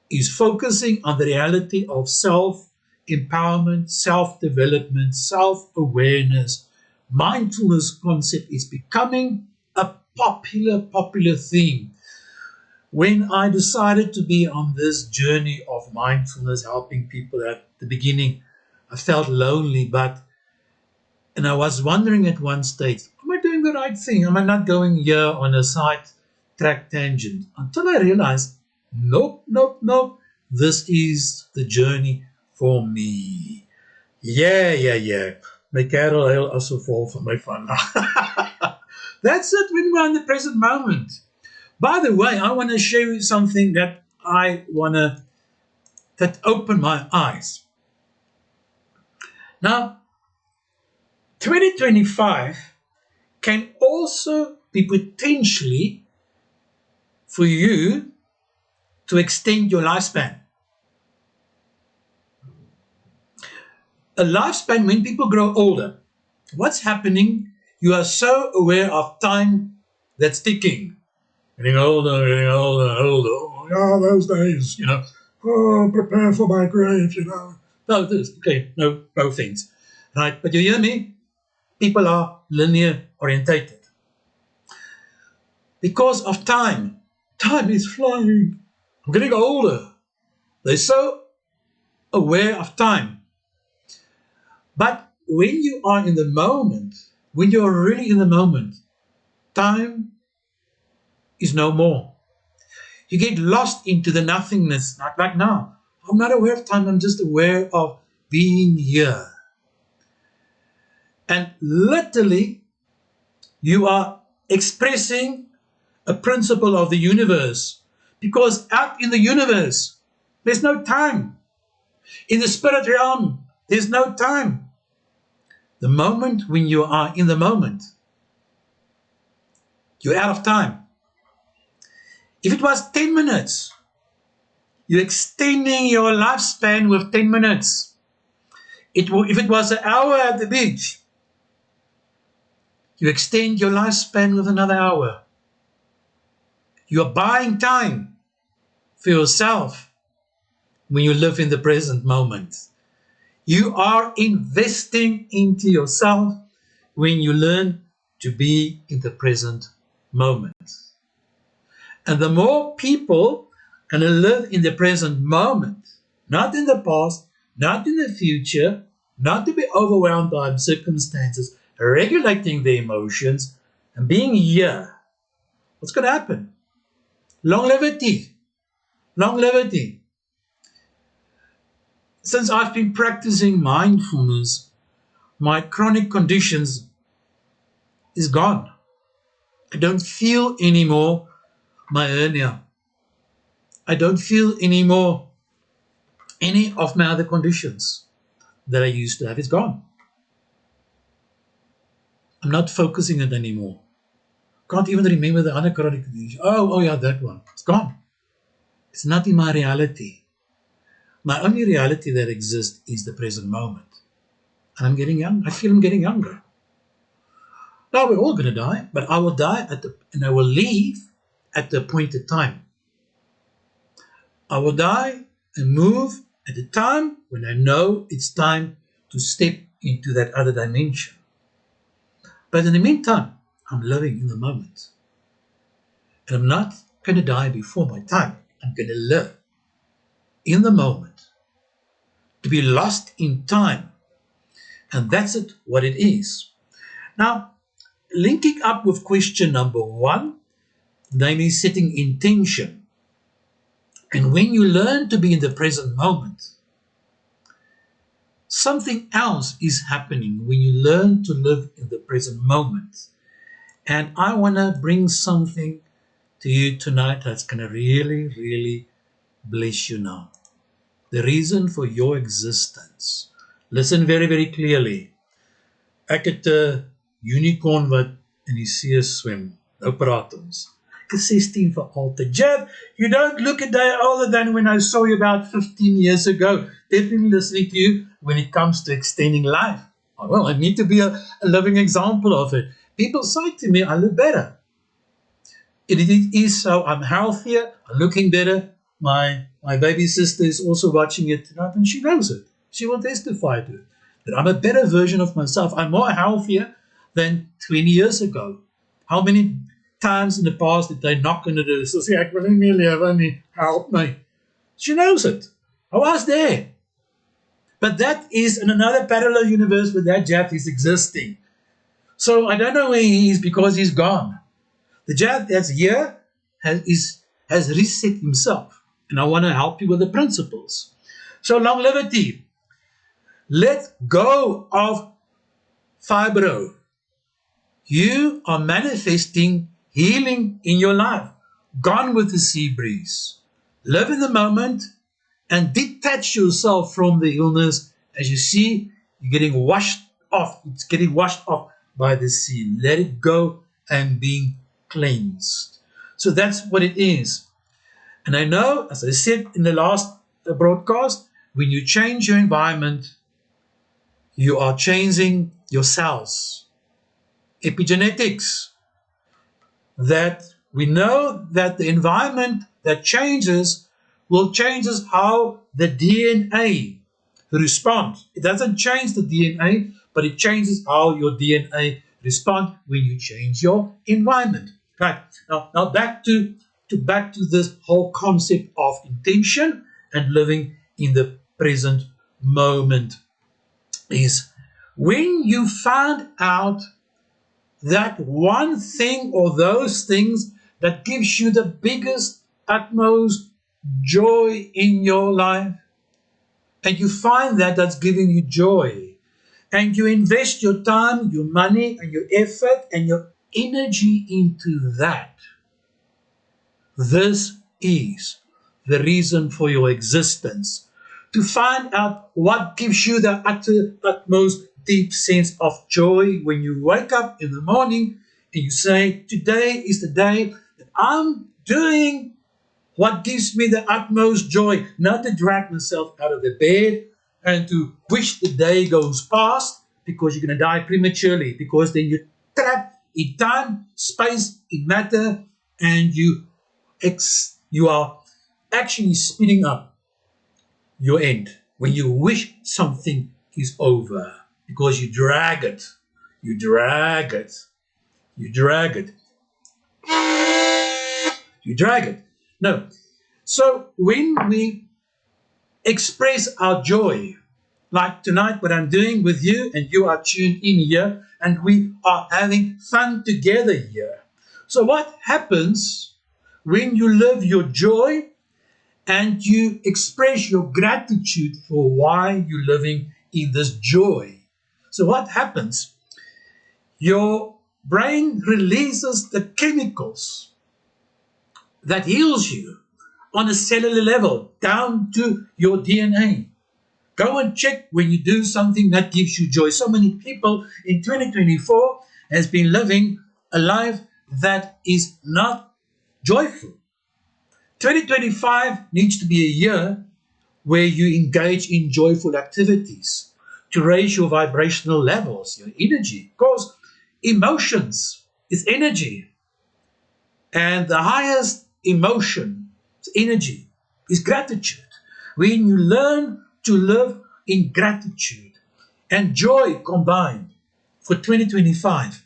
[SPEAKER 1] is focusing on the reality of self-empowerment, self-development, self-awareness. Mindfulness concept is becoming a popular theme. When I decided to be on this journey of mindfulness, helping people at the beginning, I felt lonely, and I was wondering at one stage, am I doing the right thing? Am I not going here on a side track tangent? Until I realized, nope. This is the journey for me. Yeah. My kerel heel as so vol van my van. That's it when we're in the present moment. By the way, I want to share you something that that opened my eyes. Now, 2025 can also be potentially for you to extend your lifespan. A lifespan, when people grow older, what's happening? You are so aware of time that's ticking. Getting older, getting older, older. Oh, yeah, those days, Oh, prepare for my grave, No, this, okay, no, both things. Right, but you hear me? People are linear orientated. Because of time. Time is flying. I'm getting older. They're so aware of time. But when you are in the moment, when you're really in the moment, time is no more. You get lost into the nothingness, like now. I'm not aware of time, I'm just aware of being here. And literally, you are expressing a principle of the universe. Because out in the universe, there's no time. In the spirit realm, there's no time. The moment when you are in the moment, you're out of time. If it was 10 minutes, you're extending your lifespan with 10 minutes. If it was an hour at the beach, you extend your lifespan with another hour. You're buying time for yourself when you live in the present moment. You are investing into yourself when you learn to be in the present moment. And the more people can live in the present moment, not in the past, not in the future, not to be overwhelmed by circumstances, regulating their emotions and being here, what's going to happen? Longevity. Longevity. Since I've been practicing mindfulness, my chronic conditions is gone. I don't feel anymore my hernia. I don't feel anymore any of my other conditions that I used to have. It's gone. I'm not focusing it anymore. Can't even remember the other chronic condition. Oh yeah, that one. It's gone. It's not in my reality. My only reality that exists is the present moment. And I'm getting young. I feel I'm getting younger. Now we're all going to die, but I will die and I will leave at the appointed time. I will die and move at the time when I know it's time to step into that other dimension. But in the meantime, I'm living in the moment. And I'm not going to die before my time. I'm going to live in the moment. To be lost in time. And that's what it is. Now, linking up with question number 1, namely setting intention. And when you learn to be in the present moment, something else is happening when you learn to live in the present moment. And I want to bring something to you tonight that's going to really, really bless you now. The reason for your existence. Listen very, very clearly. Ek het 'n unicorn wat in die see swem. Nou praat ons. Ek is 16 vir altyd. Jath, you don't look a day older than when I saw you about 15 years ago. Definitely listening to you when it comes to extending life. Oh, well, I need to be a living example of it. People say to me, I look better. It is so. I'm healthier. I'm looking better. My baby sister is also watching it tonight, and she knows it. She will testify to it. That I'm a better version of myself. I'm more healthier than 20 years ago. How many times in the past did they knock on the door? So say, ek wil nie meer lewe nie, help me. She knows it. I was there. But that is in another parallel universe where that Jath is existing. So I don't know where he is because he's gone. The Jath that's here has reset himself. And I want to help you with the principles. So longevity. Let go of fibro. You are manifesting healing in your life. Gone with the sea breeze. Live in the moment and detach yourself from the illness. As you see, you're getting washed off. It's getting washed off by the sea. Let it go and being cleansed. So that's what it is. And I know, as I said in the last broadcast, when you change your environment, you are changing your cells. Epigenetics, that we know that the environment that changes will changes how the DNA responds. It doesn't change the DNA, but it changes how your DNA responds when you change your environment. Right. Now back to this whole concept of intention and living in the present moment is when you find out that one thing or those things that gives you the biggest, utmost joy in your life, and you find that that's giving you joy, and you invest your time, your money, and your effort and your energy into that, this is the reason for your existence. To find out what gives you the utmost deep sense of joy when you wake up in the morning and you say, today is the day that I'm doing what gives me the utmost joy, not to drag myself out of the bed and to wish the day goes past because you're going to die prematurely, because then you're trapped in time, space, in matter, and you are actually speeding up your end when you wish something is over because you drag it, you drag it, you drag it, you drag it. No. So when we express our joy, like tonight, what I'm doing with you, and you are tuned in here, and we are having fun together here. So what happens when you live your joy and you express your gratitude for why you're living in this joy? So what happens? Your brain releases the chemicals that heals you on a cellular level down to your DNA. Go and check when you do something that gives you joy. So many people in 2024 has been living a life that is not joyful. 2025 needs to be a year where you engage in joyful activities to raise your vibrational levels, your energy, because emotions is energy. And the highest emotion, energy, is gratitude. When you learn to live in gratitude and joy combined for 2025,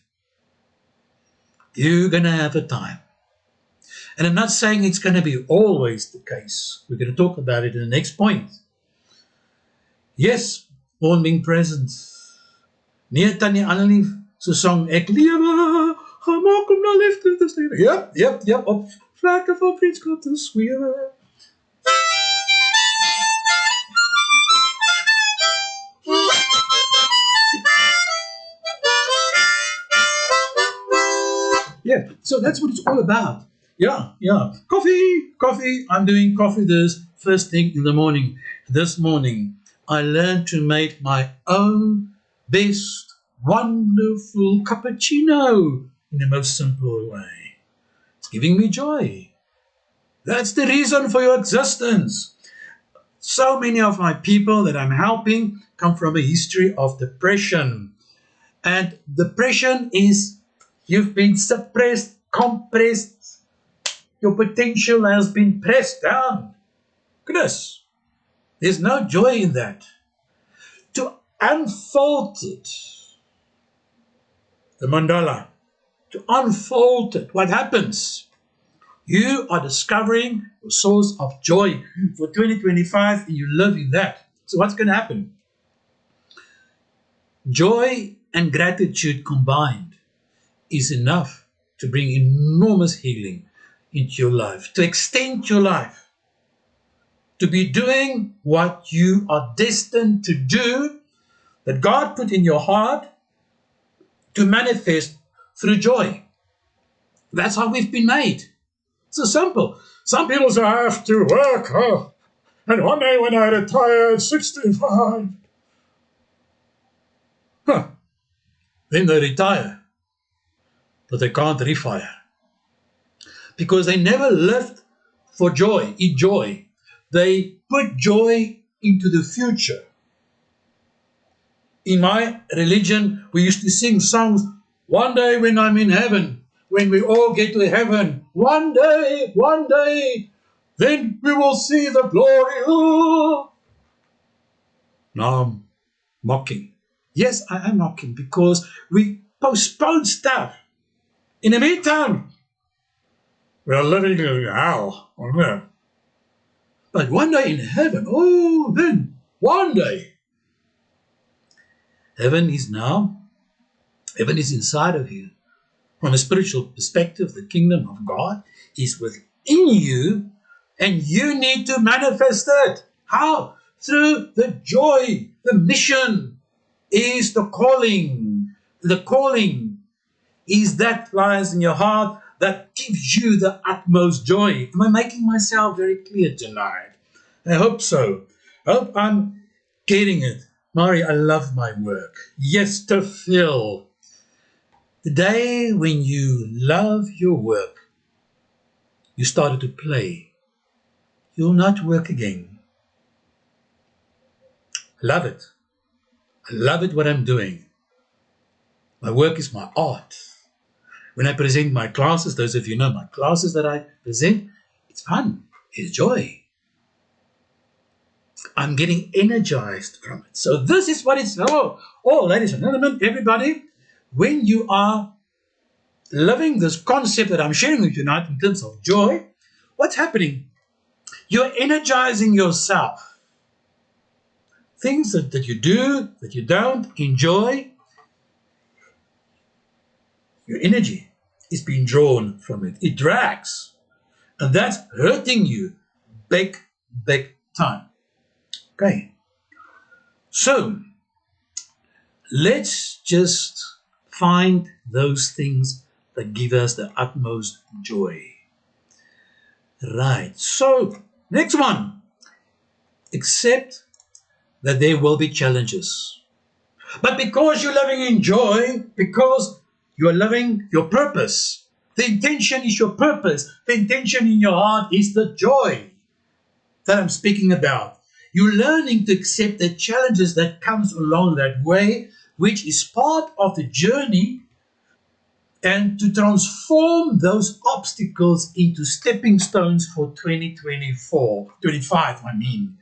[SPEAKER 1] you're going to have a time. And I'm not saying it's going to be always the case. We're going to talk about it in the next point. Yes, born being present. Nee, Tannie Annelief, so song Ek lewe, gemaak om na liefde te streef. Yep, op vlakke van vriendskap te swewe. Yeah, so that's what it's all about. Yeah. Coffee. I'm doing coffee this first thing in the morning. This morning, I learned to make my own best, wonderful cappuccino in the most simple way. It's giving me joy. That's the reason for your existence. So many of my people that I'm helping come from a history of depression. And depression is you've been suppressed, compressed. Your potential has been pressed down. Goodness, there's no joy in that. To unfold it, the mandala, to unfold it, what happens? You are discovering your source of joy for 2025 and you live in that. So what's going to happen? Joy and gratitude combined is enough to bring enormous healing into your life, to extend your life, to be doing what you are destined to do, that God put in your heart to manifest through joy. That's how we've been made. It's so simple. Some people say, I have to work, and one day when I retire at 65, then they retire, but they can't refire. because they never lived for joy, in joy. They put joy into the future. In my religion, we used to sing songs, one day when I'm in heaven, when we all get to heaven, one day, then we will see the glory. Oh. Now I'm mocking. Yes, I am mocking because we postpone stuff. In the meantime, we are living in hell on earth. But one day in heaven, oh, then, one day. Heaven is now, heaven is inside of you. From a spiritual perspective, the kingdom of God is within you, and you need to manifest it. How? Through the joy. The mission is the calling. The calling is that lies in your heart that gives you the utmost joy. Am I making myself very clear tonight? I hope so. I hope I'm getting it. Mari, I love my work. Yes, to fill. The day when you love your work, you started to play. You'll not work again. I love it. I love it what I'm doing. My work is my art. When I present my classes, those of you know my classes that I present, it's fun. It's joy. I'm getting energized from it. So this is what it's ladies and gentlemen, everybody, when you are living this concept that I'm sharing with you tonight in terms of joy, what's happening? You're energizing yourself. Things that you do, that you don't enjoy, your energy is being drawn from it. It drags. And that's hurting you big, big time. Okay. So let's just find those things that give us the utmost joy. Right. So next one. Accept that there will be challenges. But because you're living in joy, because you're living your purpose, the intention is your purpose. The intention in your heart is the joy that I'm speaking about. You're learning to accept the challenges that comes along that way, which is part of the journey, and to transform those obstacles into stepping stones for 25, I mean.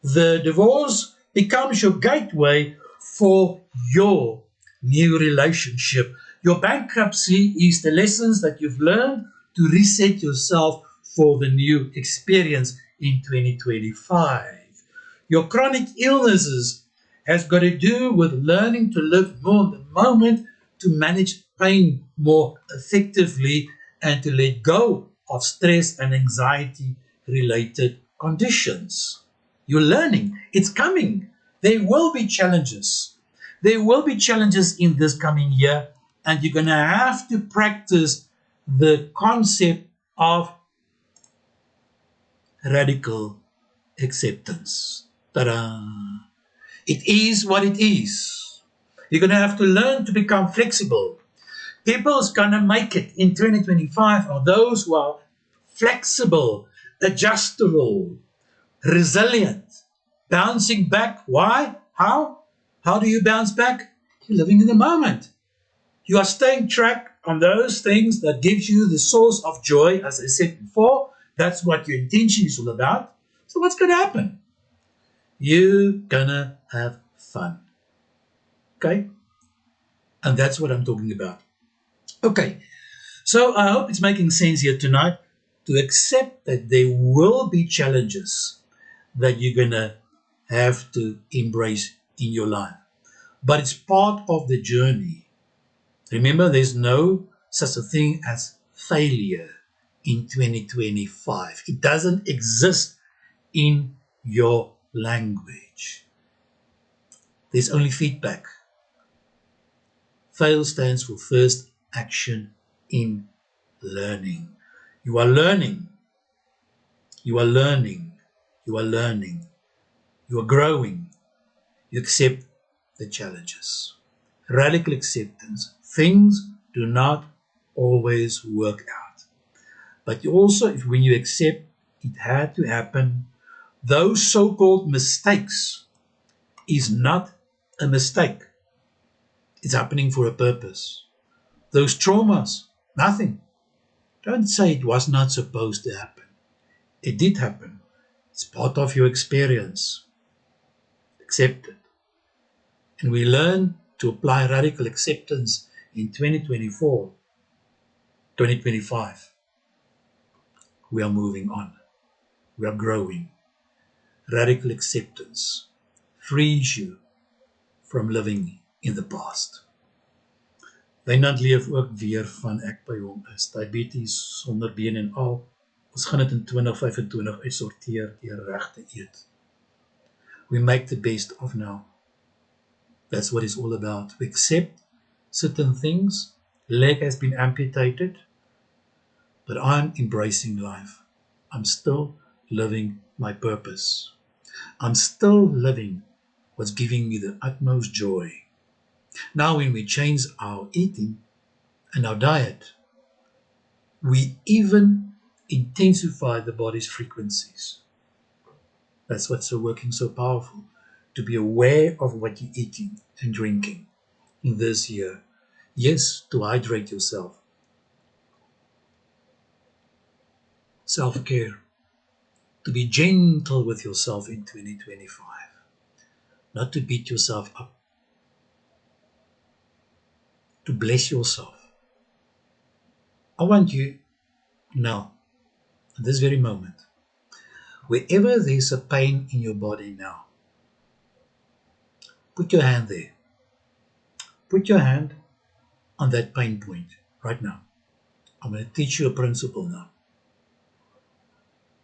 [SPEAKER 1] The divorce becomes your gateway for your new relationship. Your bankruptcy is the lessons that you've learned to reset yourself for the new experience in 2025. Your chronic illnesses has got to do with learning to live more in the moment, to manage pain more effectively, and to let go of stress and anxiety related conditions. You're learning. It's coming. There will be challenges. There will be challenges in this coming year, and you're going to have to practice the concept of radical acceptance. Ta-da! It is what it is. You're going to have to learn to become flexible. People's going to make it in 2025 are those who are flexible, adjustable, resilient, bouncing back. Why? How? How do you bounce back? You're living in the moment. You are staying track on those things that gives you the source of joy, as I said before. That's what your intention is all about. So what's going to happen? You're going to have fun. Okay? And that's what I'm talking about. Okay. So I hope it's making sense here tonight to accept that there will be challenges that you're going to have to embrace in your life. But it's part of the journey. Remember, there's no such a thing as failure in 2025. It doesn't exist in your language. There's only feedback. Fail stands for first action in learning. You are learning. You are learning. You are learning. You are growing. You accept the challenges. Radical acceptance. Things do not always work out. But you also, if when you accept it had to happen, those so-called mistakes is not a mistake. It's happening for a purpose. Those traumas, nothing. Don't say it was not supposed to happen. It did happen. It's part of your experience. Accept it. And we learn to apply radical acceptance in 2024, 2025. We are moving on. We are growing. Radical acceptance frees you from living in the past. Wynand leef ook weer van ek by hom is. Diabetes sonder been en al. Ons gaan dit in 2025 uitsorteer deur reg te eet. We make the best of now. That's what it's all about. We accept certain things. Leg has been amputated, but I'm embracing life. I'm still living my purpose. I'm still living what's giving me the utmost joy. Now when we change our eating and our diet, we even intensify the body's frequencies. That's what's so working so powerful, to be aware of what you're eating and drinking in this year. Yes, to hydrate yourself. Self-care. To be gentle with yourself in 2025. Not to beat yourself up. To bless yourself. I want you now, at this very moment, wherever there's a pain in your body now, put your hand there. Put your hand on that pain point right now. I'm going to teach you a principle now.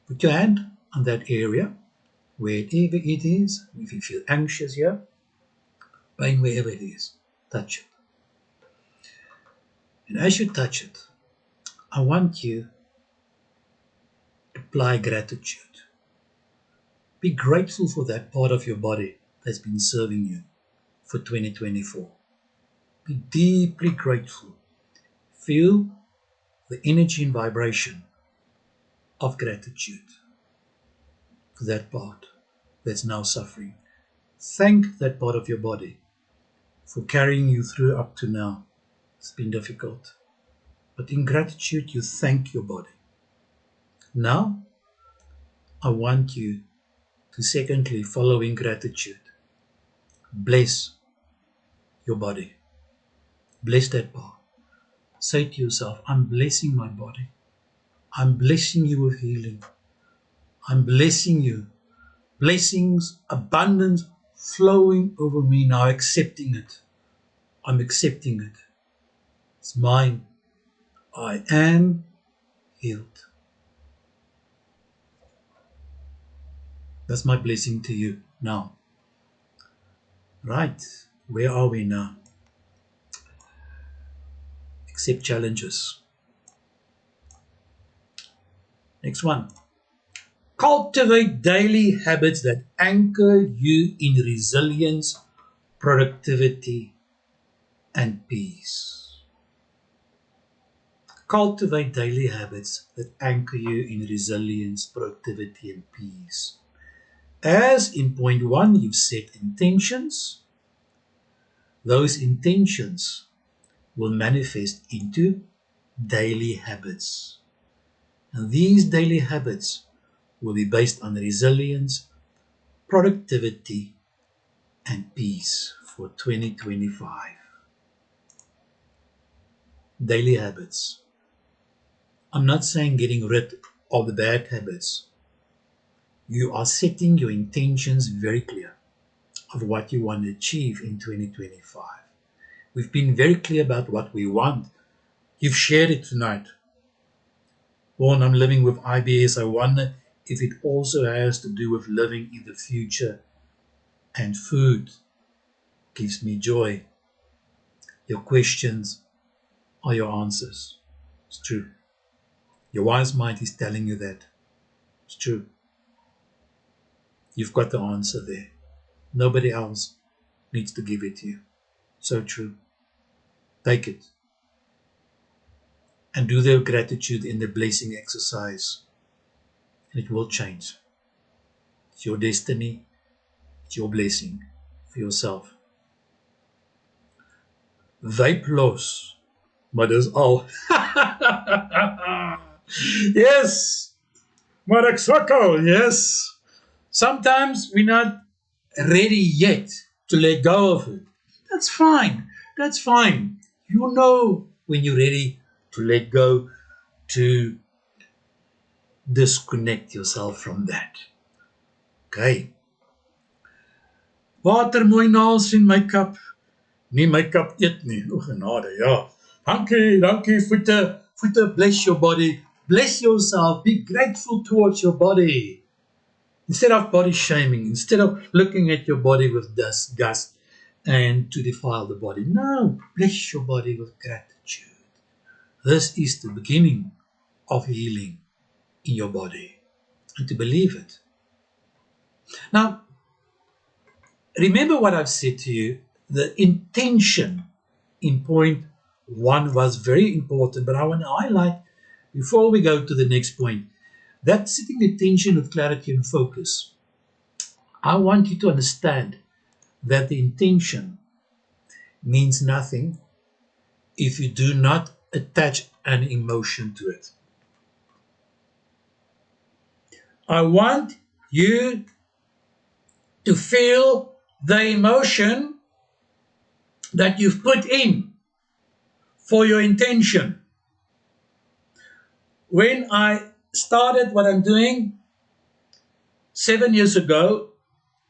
[SPEAKER 1] Put your hand on that area, wherever it is. If you feel anxious here, pain wherever it is, touch it. And as you touch it, I want you to apply gratitude. Be grateful for that part of your body that's been serving you for 2024. Be deeply grateful. Feel the energy and vibration of gratitude for that part that's now suffering. Thank that part of your body for carrying you through up to now. It's been difficult. But in gratitude, you thank your body. Now, I want you to secondly, following gratitude, bless your body. Bless that part. Say to yourself, I'm blessing my body. I'm blessing you with healing. I'm blessing you. Blessings, abundance flowing over me now, accepting it. I'm accepting it. It's mine. I am healed. That's my blessing to you now. Right, where are we now? Accept challenges. Next one. Cultivate daily habits that anchor you in resilience, productivity, and peace. Cultivate daily habits that anchor you in resilience, productivity, and peace. As in point 1, you've set intentions. Those intentions will manifest into daily habits. And these daily habits will be based on resilience, productivity, and peace for 2025. Daily habits. I'm not saying getting rid of the bad habits. You are setting your intentions very clear of what you want to achieve in 2025. We've been very clear about what we want. You've shared it tonight. When I'm living with IBS, I wonder if it also has to do with living in the future. And food gives me joy. Your questions are your answers. It's true. Your wise mind is telling you that. It's true. You've got the answer there. Nobody else needs to give it to you. So true. Take it. and do the gratitude in the blessing exercise. And it will change. It's your destiny. It's your blessing for yourself. Vape los. Maar dis al. Yes. Maar ek sukkel. Yes. Sometimes we're not ready yet to let go of it. That's fine. That's fine. You know when you're ready to let go, to disconnect yourself from that. Okay. Water mooi naels in my cup. Nie my cup eet nie. O genade, ja. Dankie, dankie, voete. Voete, bless your body. Bless yourself. Be grateful towards your body. Instead of body shaming, instead of looking at your body with disgust and to defile the body. No, bless your body with gratitude. This is the beginning of healing in your body. And to believe it. Now, remember what I've said to you. The intention in point 1 was very important, but I want to highlight, before we go to the next point, that setting the intention with clarity and focus. I want you to understand that the intention means nothing if you do not attach an emotion to it. I want you to feel the emotion that you've put in for your intention. When I started what I'm doing 7 years ago,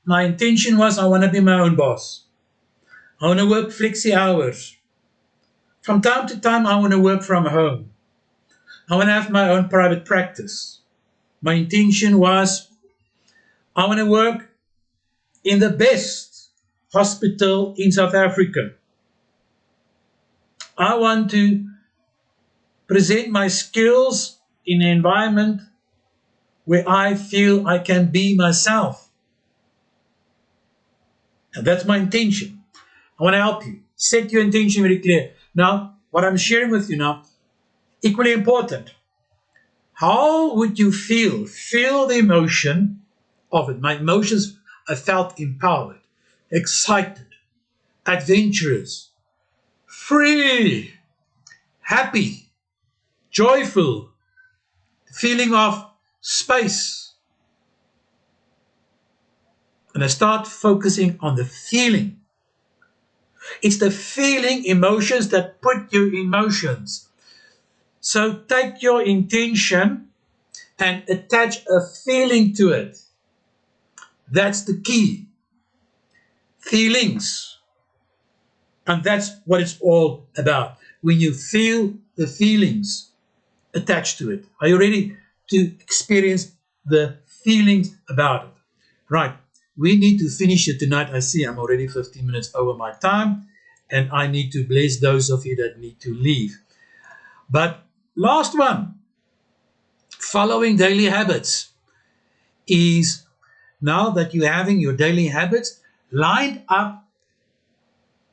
[SPEAKER 1] my intention was I want to be my own boss. I want to work flexi hours. From time to time, I want to work from home. I want to have my own private practice. My intention was I want to work in the best hospital in South Africa. I want to present my skills in an environment where I feel I can be myself. And that's my intention. I want to help you. Set your intention very clear. Now, what I'm sharing with you now, equally important. How would you feel? Feel the emotion of it. My emotions, I felt empowered, excited, adventurous, free, happy, joyful, feeling of space. And I start focusing on the feeling. It's the feeling emotions that put you in motions. So take your intention and attach a feeling to it. That's the key. Feelings. And that's what it's all about. When you feel the feelings attached to it. Are you ready to experience the feelings about it? Right. We need to finish it tonight. I see I'm already 15 minutes over my time, and I need to bless those of you that need to leave. But last one, following daily habits, is now that you're having your daily habits lined up,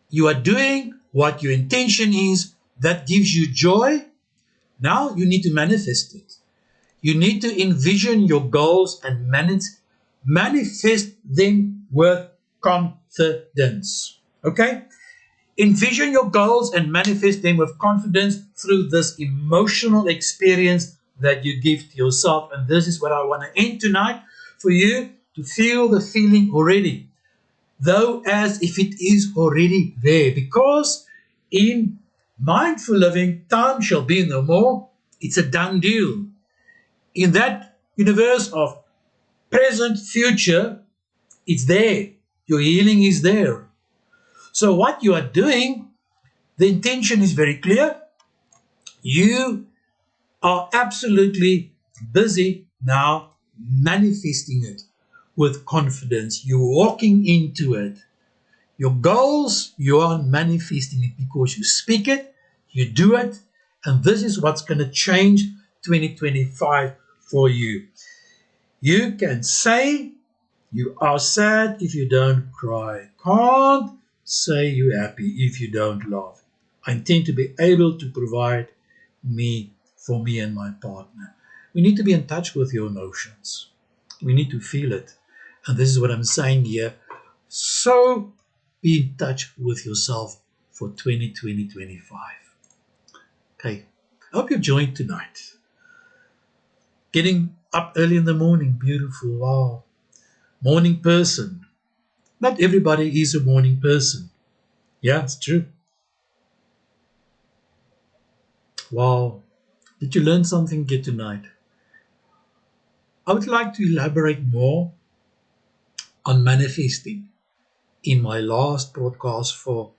[SPEAKER 1] you are doing what your intention is, that gives you joy. Now you need to manifest it. You need to envision your goals and manifest them with confidence. Okay? Envision your goals and manifest them with confidence through this emotional experience that you give to yourself. And this is what I want to end tonight, for you to feel the feeling already, though as if it is already there. Because in mindful living, time shall be no more. It's a done deal. In that universe of present, future, it's there. Your healing is there. So what you are doing, the intention is very clear. You are absolutely busy now manifesting it with confidence. You're walking into it. Your goals, you are manifesting it because you speak it, you do it, and this is what's going to change 2025 for you. You can say you are sad if you don't cry. Can't say you're happy if you don't laugh. I intend to be able to provide for me and my partner. We need to be in touch with your emotions. We need to feel it. And this is what I'm saying here. So be in touch with yourself for 2025. Okay. I hope you joined tonight. Getting up early in the morning, beautiful. Wow. Morning person. Not everybody is a morning person. Yeah, it's true. Wow. Did you learn something good tonight? I would like to elaborate more on manifesting in my last broadcast for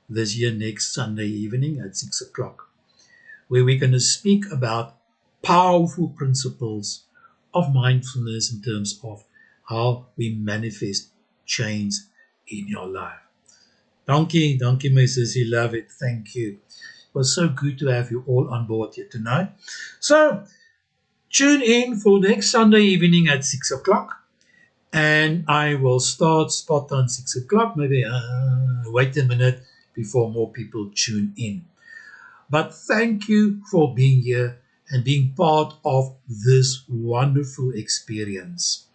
[SPEAKER 1] this year next Sunday evening at 6 o'clock, where we're going to speak about powerful principles of mindfulness in terms of how we manifest change in your life. Donkey, my sissy, love it. Thank you. It was so good to have you all on board here tonight. So tune in for next Sunday evening at 6 o'clock. And I will start spot on 6 o'clock. Maybe wait a minute before more people tune in. But thank you for being here and being part of this wonderful experience.